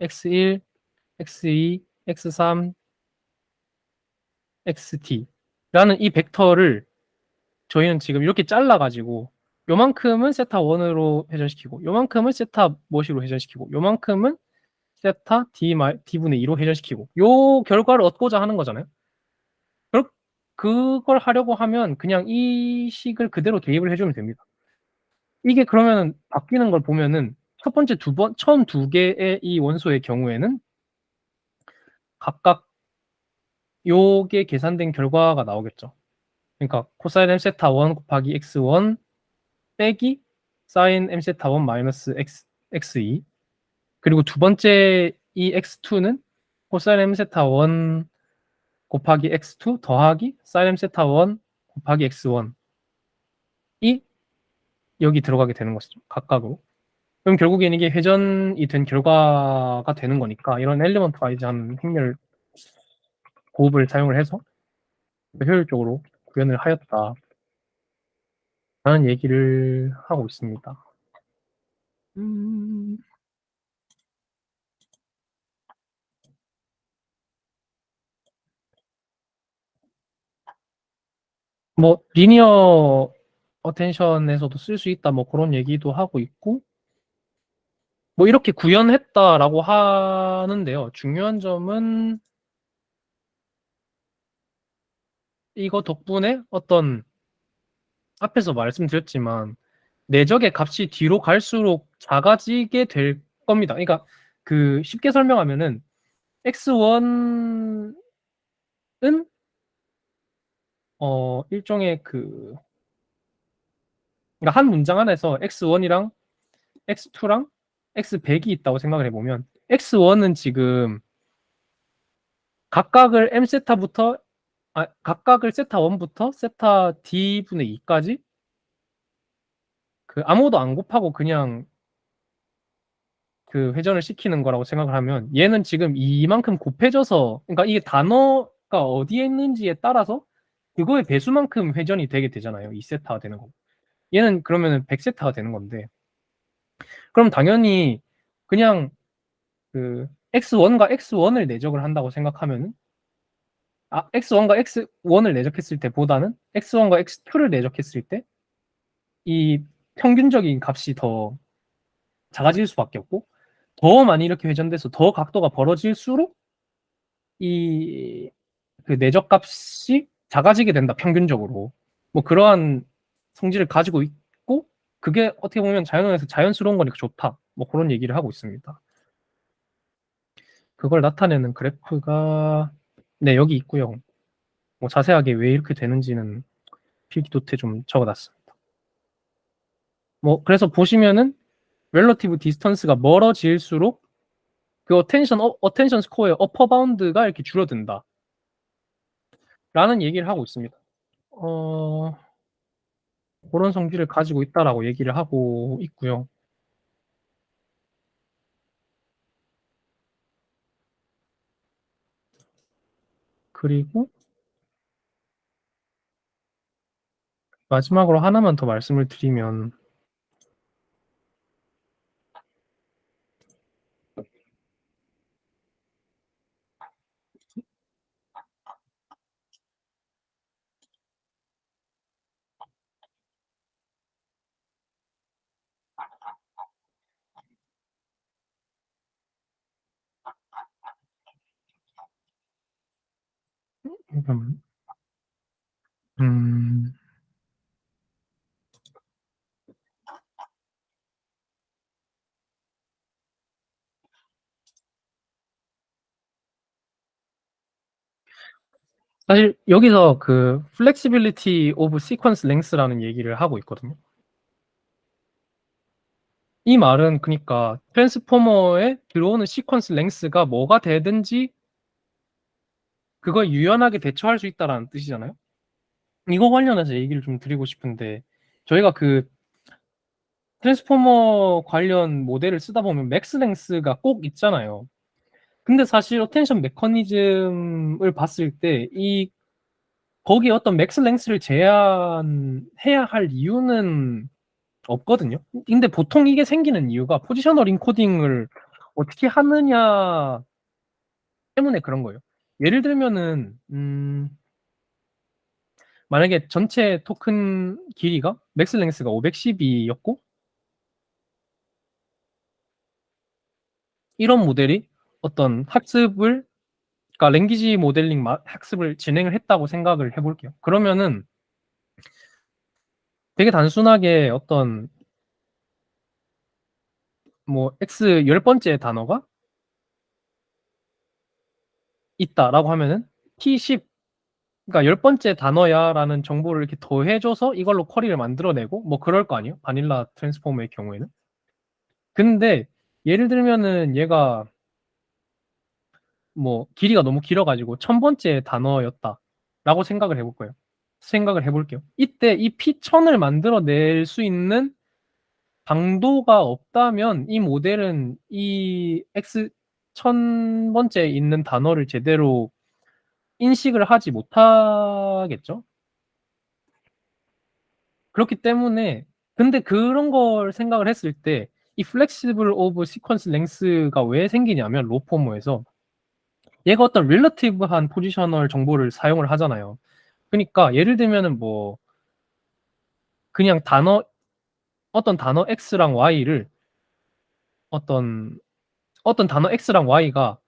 x1, x2, x3, xt라는 이 벡터를 저희는 지금 이렇게 잘라가지고 요만큼은 세타 1으로 회전시키고 요만큼은 세타 뭐시로 회전시키고 요만큼은 세타 d분의 2로 회전시키고 요 결과를 얻고자 하는 거잖아요. 그걸 하려고 하면 그냥 이 식을 그대로 대입을 해주면 됩니다. 이게 그러면 바뀌는 걸 보면은 첫 번째 처음 두 개의 이 원소의 경우에는 각각 요게 계산된 결과가 나오겠죠. 그러니까 코사인 m 세타 1 곱하기 x1 빼기 사인 m 세타 1 마이너스 x2 그리고 두 번째 이 x2는 코사인 m 세타 1 곱하기 x2 더하기 사인 m 세타 1 곱하기 x1이 여기 들어가게 되는 것이죠. 각각으로. 그럼 결국엔 이게 회전이 된 결과가 되는 거니까 이런 엘리먼트 와이즈한 행렬 고급을 사용을 해서 효율적으로 구현을 하였다. 라는 얘기를 하고 있습니다. 뭐 리니어 어텐션에서도 쓸 수 있다 뭐 그런 얘기도 하고 있고 뭐 이렇게 구현했다라고 하는데요. 중요한 점은 이거 덕분에 어떤 앞에서 말씀드렸지만 내적의 값이 뒤로 갈수록 작아지게 될 겁니다. 그러니까 그 쉽게 설명하면은 x1은 일종의 그러니까 한 문장 안에서 x1이랑 x2랑 x100이 있다고 생각을 해보면 x1은 지금 각각을 각각을 세타 1부터 세타 d분의 2까지 그 아무것도 안 곱하고 그냥 그 회전을 시키는 거라고 생각을 하면 얘는 지금 이만큼 곱해져서 그러니까 이게 단어가 어디에 있는지에 따라서 그거의 배수만큼 회전이 되게 되잖아요. 2세타가 되는 거. 얘는 그러면은 100세타가 되는 건데 그럼 당연히 그냥 그 x1과 x1을 내적을 한다고 생각하면은 x1과 x1을 내적했을 때보다는 x1과 x2를 내적했을 때 이 평균적인 값이 더 작아질 수밖에 없고 더 많이 이렇게 회전돼서 더 각도가 벌어질수록 이 그 내적 값이 작아지게 된다 평균적으로 뭐 그러한 성질을 가지고 있고 그게 어떻게 보면 자연에서 자연스러운 거니까 좋다 뭐 그런 얘기를 하고 있습니다. 그걸 나타내는 그래프가 네 여기 있고요. 뭐 자세하게 왜 이렇게 되는지는 필기도트에 좀 적어놨습니다. 뭐 그래서 보시면은 렐러티브 디스턴스가 멀어질수록 그 어텐션 스코어의 어퍼 바운드가 이렇게 줄어든다. 라는 얘기를 하고 있습니다. 그런 성질을 가지고 있다라고 얘기를 하고 있고요. 그리고 마지막으로 하나만 더 말씀을 드리면 음, 사실 여기서 그 flexibility of sequence length라는 얘기를 하고 있거든요. 이 말은 그러니까 트랜스포머에 들어오는 시퀀스 랭스가 뭐가 되든지 그걸 유연하게 대처할 수 있다라는 뜻이잖아요. 이거 관련해서 얘기를 좀 드리고 싶은데 저희가 그 트랜스포머 관련 모델을 쓰다 보면 맥스 랭스가 꼭 있잖아요. 근데 사실 어텐션 메커니즘을 봤을 때 거기에 어떤 맥스 랭스를 제한해야 할 이유는 없거든요. 근데 보통 이게 생기는 이유가 포지셔널 인코딩을 어떻게 하느냐 때문에 그런 거예요. 예를 들면은 만약에 전체 토큰 길이가 맥스 랭스가 512였고 이런 모델이 어떤 학습을 그러니까 랭귀지 모델링 학습을 진행을 했다고 생각을 해볼게요. 그러면은 되게 단순하게 어떤 뭐 X 10번째 단어가 있다라고 하면은 T10 그러니까 10번째 단어야 라는 정보를 이렇게 더해줘서 이걸로 쿼리를 만들어내고 뭐 그럴 거 아니에요? 바닐라 트랜스포머의 경우에는. 근데 예를 들면은 얘가 뭐 길이가 너무 길어가지고 1000번째 단어였다라고 생각을 해볼게요. 이때 이 P1000을 만들어낼 수 있는 강도가 없다면 이 모델은 이 X 1000번째 있는 단어를 제대로 인식을 하지 못하겠죠? 그렇기 때문에 근데 그런 걸 생각을 했을 때 이 flexible of sequence length가 왜 생기냐면 로포머에서 얘가 어떤 릴러티브한 포지셔널 정보를 사용을 하잖아요. 그러니까 예를 들면은 뭐 그냥 어떤 단어 X랑 Y를 어떤 단어 X랑 Y가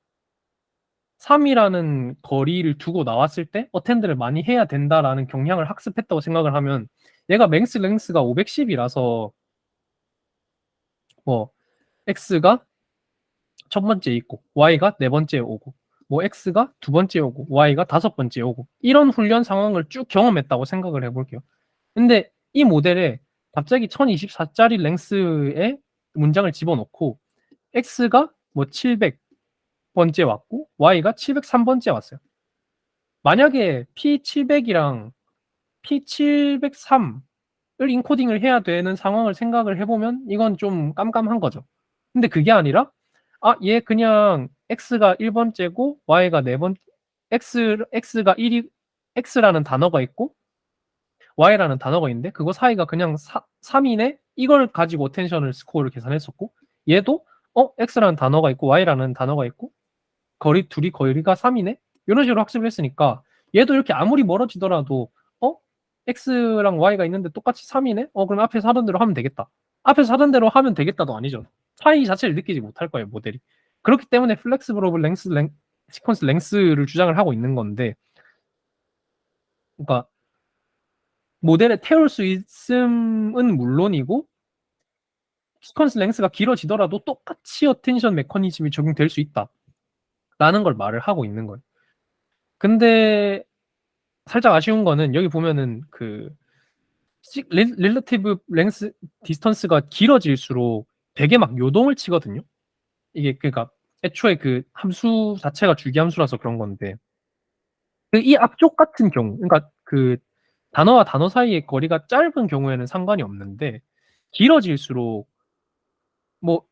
3이라는 거리를 두고 나왔을 때 어텐드를 많이 해야 된다라는 경향을 학습했다고 생각을 하면 얘가 맥스 랭스가 510이라서 뭐 X가 첫 번째 있고 Y가 네 번째 오고 뭐 X가 두 번째 오고 Y가 다섯 번째 오고 이런 훈련 상황을 쭉 경험했다고 생각을 해볼게요. 근데 이 모델에 갑자기 1024짜리 랭스의 문장을 집어넣고 X가 뭐 700번째 왔고 Y가 703번째 왔어요. 만약에 P700이랑 P703을 인코딩을 해야 되는 상황을 생각을 해보면 이건 좀 깜깜한 거죠. 근데 그게 아니라 얘 그냥 X가 1번째고 Y가 4번 X가 1이 X라는 단어가 있고 Y라는 단어가 있는데 그거 사이가 그냥 3이네? 이걸 가지고 어텐션을 스코어를 계산했었고 얘도 X라는 단어가 있고 Y라는 단어가 있고 둘이 거리가 3이네? 이런 식으로 학습을 했으니까 얘도 이렇게 아무리 멀어지더라도 X랑 Y가 있는데 똑같이 3이네? 그럼 앞에서 하던 대로 하면 되겠다. 앞에서 하던 대로 하면 되겠다도 아니죠. 차이 자체를 느끼지 못할 거예요, 모델이. 그렇기 때문에 플렉스블 오브 시퀀스 랭스를 주장을 하고 있는 건데 그러니까 모델에 태울 수 있음은 물론이고 시퀀스 랭스가 길어지더라도 똑같이 어텐션 메커니즘이 적용될 수 있다. 라는 걸 말을 하고 있는 거예요. 근데 살짝 아쉬운 거는 여기 보면은 그 릴러티브 랭스 디스턴스가 길어질수록 되게 막 요동을 치거든요. 이게 그러니까 애초에 그 함수 자체가 주기 함수라서 그런 건데 이 앞쪽 같은 경우 그러니까 그 단어와 단어 사이의 거리가 짧은 경우에는 상관이 없는데 길어질수록 뭐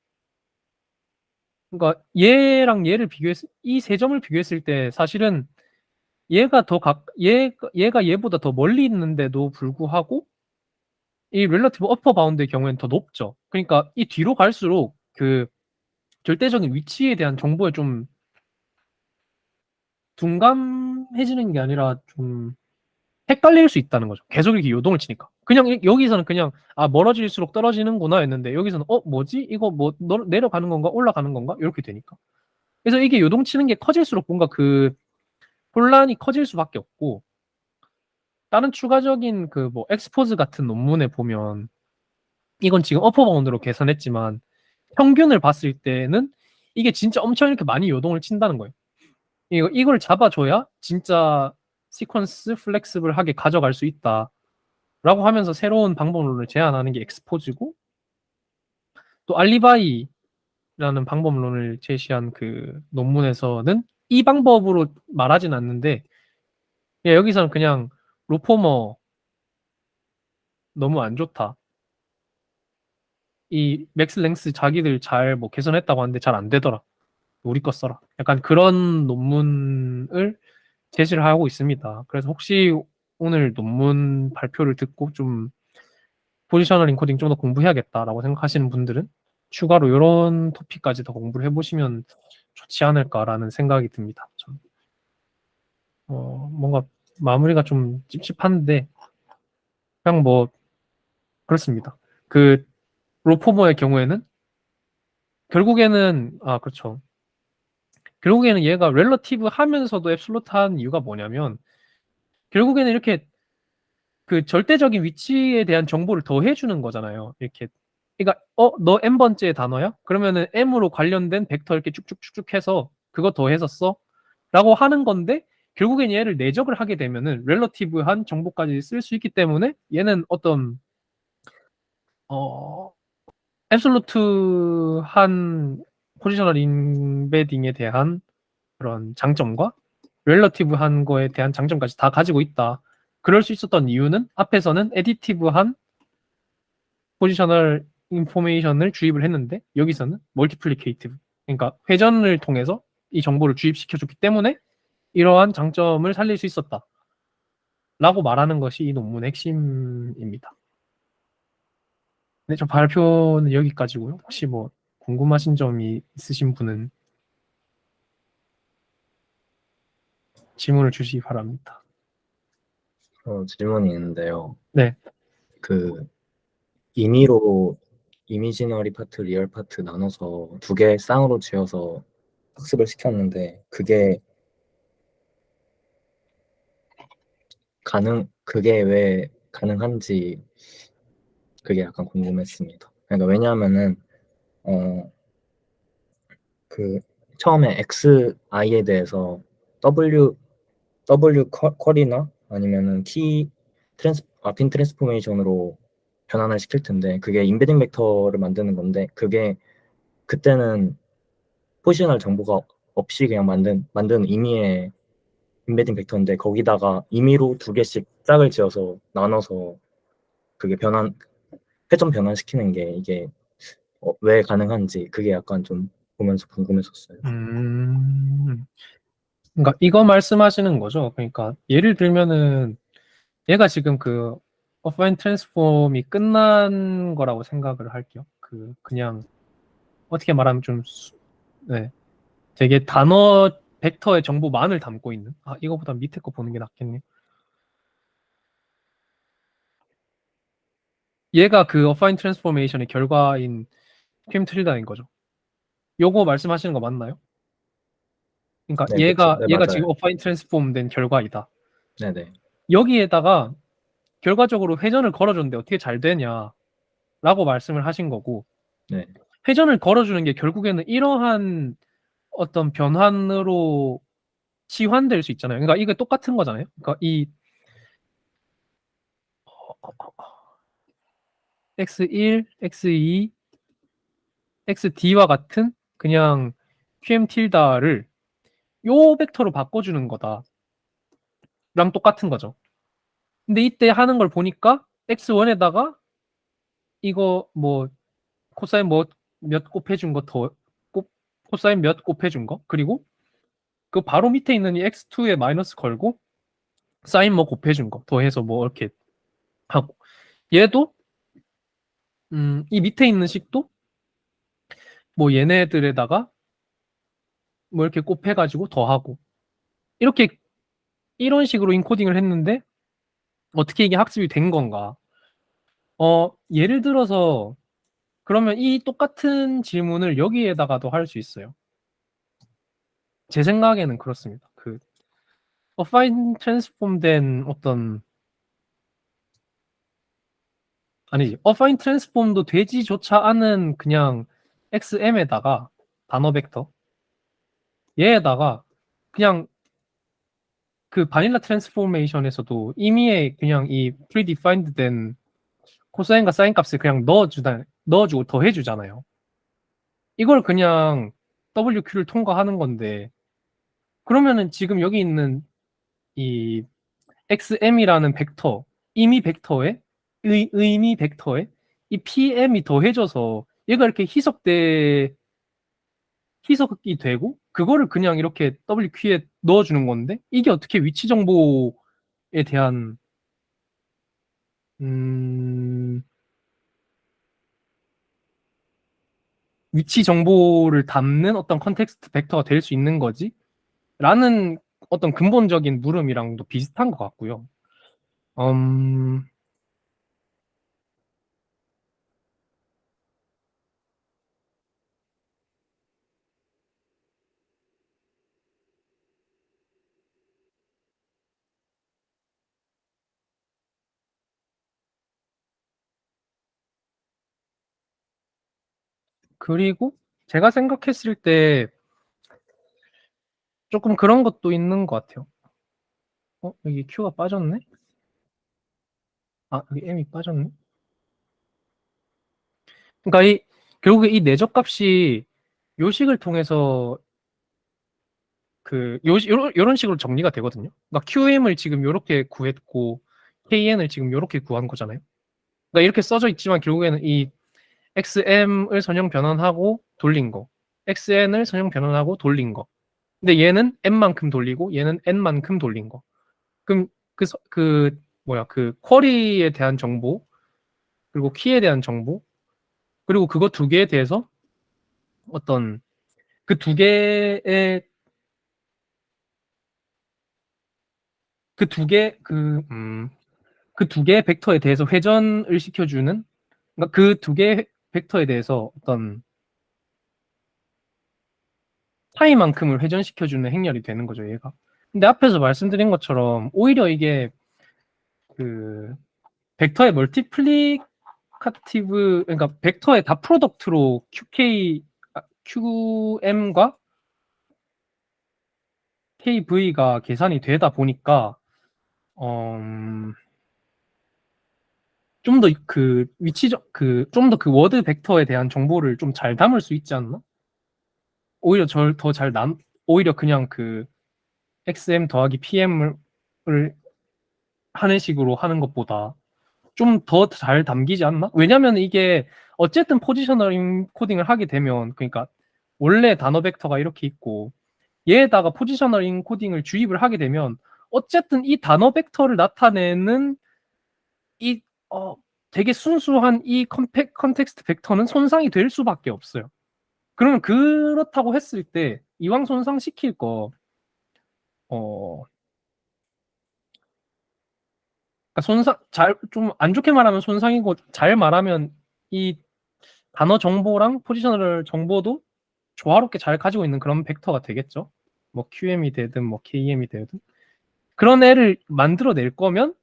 그러니까 얘랑 얘를 이 세 점을 비교했을 때 사실은 얘가 얘보다 더 멀리 있는데도 불구하고 이 릴러티브 어퍼 바운드의 경우에는 더 높죠. 그러니까 이 뒤로 갈수록 그 절대적인 위치에 대한 정보에 좀 둔감해지는 게 아니라 좀 헷갈릴 수 있다는 거죠. 계속 이렇게 요동을 치니까. 그냥 여기서는 그냥 멀어질수록 떨어지는구나 했는데 여기서는 뭐지? 이거 뭐 내려가는 건가? 올라가는 건가? 이렇게 되니까. 그래서 이게 요동치는 게 커질수록 뭔가 그 혼란이 커질 수밖에 없고 다른 추가적인 그 뭐 엑스포즈 같은 논문에 보면 이건 지금 어퍼 바운드로 계산했지만 평균을 봤을 때는 이게 진짜 엄청 이렇게 많이 요동을 친다는 거예요. 이걸 잡아줘야 진짜 시퀀스 플렉스블하게 가져갈 수 있다. 라고 하면서 새로운 방법론을 제안하는 게 엑스포즈고 또 알리바이라는 방법론을 제시한 그 논문에서는 이 방법으로 말하진 않는데 여기서는 그냥 로포머 너무 안 좋다. 이 맥스 랭스 자기들 잘 뭐 개선했다고 하는데 잘 안 되더라. 우리 거 써라. 약간 그런 논문을 제시를 하고 있습니다. 그래서 혹시 오늘 논문 발표를 듣고 좀 포지셔널 인코딩 좀 더 공부해야겠다라고 생각하시는 분들은 추가로 이런 토픽까지 더 공부를 해보시면 좋지 않을까라는 생각이 듭니다. 뭔가 마무리가 좀 찝찝한데 그냥 뭐 그렇습니다. 그 로포머의 경우에는 결국에는 그렇죠. 결국에는 얘가 렐러티브 하면서도 앱솔루트한 이유가 뭐냐면 결국에는 이렇게 그 절대적인 위치에 대한 정보를 더 해주는 거잖아요. 이렇게 그러니까 너 n번째 단어야? 그러면은 m으로 관련된 벡터 이렇게 쭉쭉쭉쭉 해서 그거 더해서 써? 라고 하는 건데 결국엔 얘를 내적을 하게 되면은 렐러티브한 정보까지 쓸 수 있기 때문에 얘는 어떤 앱솔루트한 포지셔널 인베딩에 대한 그런 장점과 렐러티브한 거에 대한 장점까지 다 가지고 있다. 그럴 수 있었던 이유는 앞에서는 에디티브한 포지셔널 인포메이션을 주입을 했는데 여기서는 멀티플리케이티브 그러니까 회전을 통해서 이 정보를 주입시켜줬기 때문에 이러한 장점을 살릴 수 있었다 라고 말하는 것이 이 논문의 핵심입니다. 네, 저 발표는 여기까지고요. 혹시 뭐 궁금하신 점이 있으신 분은 질문을 주시기 바랍니다. 질문이 있는데요. 네. 그 임의로 이미지너리 파트, 리얼 파트 나눠서 두 개 쌍으로 지어서 학습을 시켰는데 그게 왜 가능한지 그게 약간 궁금했습니다. 그러니까 왜냐하면은 그 처음에 XI에 대해서 W 쿼리나 아니면은 빈 트랜스포메이션으로 변환을 시킬 텐데 그게 인베딩 벡터를 만드는 건데 그게 그때는 포지셔널 정보가 없이 그냥 만든 임의의 인베딩 벡터인데 거기다가 임의로 두 개씩 짝을 지어서 나눠서 그게 회전 변환시키는 게 이게 왜 가능한지 그게 약간 좀 보면서 궁금했었어요. 그러니까 이거 말씀하시는 거죠. 그러니까 예를 들면은 얘가 지금 그 어파인 트랜스폼이 끝난 거라고 생각을 할게요. 그냥 어떻게 말하면 좀 네, 되게 단어 벡터의 정보만을 담고 있는 이거보다 밑에 거 보는 게 낫겠네요. 얘가 그 어파인 트랜스포메이션의 결과인 퀼 트릴다인 거죠. 요거 말씀하시는 거 맞나요? 그러니까 네, 그렇죠. 네, 얘가 지금 맞아요. 어파인 트랜스폼 된 결과이다. 네네. 여기에다가 결과적으로 회전을 걸어줬는데 어떻게 잘 되냐라고 말씀을 하신 거고 네. 회전을 걸어주는 게 결국에는 이러한 어떤 변환으로 치환될 수 있잖아요. 그러니까 이게 똑같은 거잖아요. 그러니까 이 x1, x2, xd와 같은 그냥 qm 틸다를 요 벡터로 바꿔주는 거다랑 똑같은 거죠. 근데 이때 하는 걸 보니까 x1에다가 이거 뭐 코사인 뭐 몇 곱해준 거 코사인 몇 곱해준 거 그리고 그 바로 밑에 있는 이 x2에 마이너스 걸고 사인 뭐 곱해준 거 더해서 뭐 이렇게 하고 얘도 이 밑에 있는 식도 뭐 얘네들에다가 뭐 이렇게 곱해가지고 더하고 이렇게 이런 식으로 인코딩을 했는데 어떻게 이게 학습이 된 건가? 예를 들어서 그러면 이 똑같은 질문을 여기에다가도 할 수 있어요. 제 생각에는 그렇습니다. 그 어파인 트랜스폼 된 어떤 아니지 어파인 트랜스폼도 되지조차 않은 그냥 XM에다가 단어 벡터 얘에다가 그냥 그 바닐라 트랜스포메이션에서도 이미의 그냥 이 프리디파인드 된 코사인과 사인 값을 그냥 넣어주고 더해주잖아요. 이걸 그냥 WQ를 통과하는 건데 그러면은 지금 여기 있는 이 XM이라는 벡터 임의 벡터에 의미 벡터에 이 PM이 더해져서 얘가 이렇게 희석돼 희석이 되고 그거를 그냥 이렇게 WQ에 넣어주는 건데 이게 어떻게 위치 정보에 대한 위치 정보를 담는 어떤 컨텍스트 벡터가 될 수 있는 거지? 라는 어떤 근본적인 물음이랑도 비슷한 것 같고요. 그리고 제가 생각했을 때 조금 그런 것도 있는 것 같아요. 여기 Q가 빠졌네? 여기 M이 빠졌네? 그러니까 결국에 이 내적값이 요식을 통해서 요런 식으로 정리가 되거든요. 그러니까 QM을 지금 요렇게 구했고 KN을 지금 요렇게 구한 거잖아요. 그러니까 이렇게 써져 있지만 결국에는 이 XM을 선형 변환하고 돌린 거, XN을 선형 변환하고 돌린 거. 근데 얘는 M만큼 돌리고 얘는 N만큼 돌린 거. 그럼 그 쿼리에 대한 정보, 그리고 키에 대한 정보, 그리고 그거 두 개에 대해서 어떤 그 두 개의 그 두 개의 벡터에 대해서 회전을 시켜주는, 그러니까 그 두 개의 벡터에 대해서 어떤 차이만큼을 회전시켜주는 행렬이 되는 거죠, 얘가. 근데 앞에서 말씀드린 것처럼 오히려 이게 그 벡터의 멀티플리카티브, 그러니까 벡터의 다 프로덕트로 QM과 KV가 계산이 되다 보니까 좀 더 그 위치적 좀 더 그 워드 벡터에 대한 정보를 좀 잘 담을 수 있지 않나? 오히려 오히려 그냥 그 XM 더하기 PM을 하는 식으로 하는 것보다 좀 더 잘 담기지 않나? 왜냐면 이게 어쨌든 포지셔널 인코딩을 하게 되면, 그러니까 원래 단어 벡터가 이렇게 있고 얘에다가 포지셔널 인코딩을 주입을 하게 되면 어쨌든 이 단어 벡터를 나타내는 이 되게 순수한 이 컨텍스트 벡터는 손상이 될 수밖에 없어요. 그러면 그렇다고 했을 때 이왕 손상시킬 거 그러니까 좀 안 좋게 말하면 손상이고 잘 말하면 이 단어 정보랑 포지셔널 정보도 조화롭게 잘 가지고 있는 그런 벡터가 되겠죠. 뭐 QM이 되든 뭐 KM이 되든 그런 애를 만들어낼 거면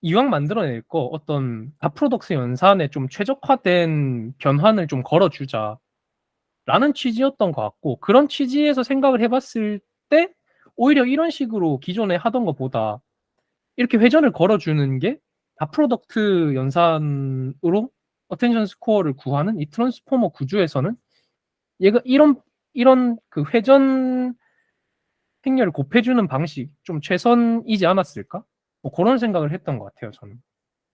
이왕 만들어낼 거 어떤 다프로덕스 연산에 좀 최적화된 변환을 좀 걸어주자 라는 취지였던 것 같고, 그런 취지에서 생각을 해봤을 때 오히려 이런 식으로 기존에 하던 것보다 이렇게 회전을 걸어주는 게 다프로덕트 연산으로 어텐션 스코어를 구하는 이 트랜스포머 구조에서는 얘가 이런 그 회전 행렬을 곱해주는 방식 좀 최선이지 않았을까? 뭐 그런 생각을 했던 것 같아요, 저는.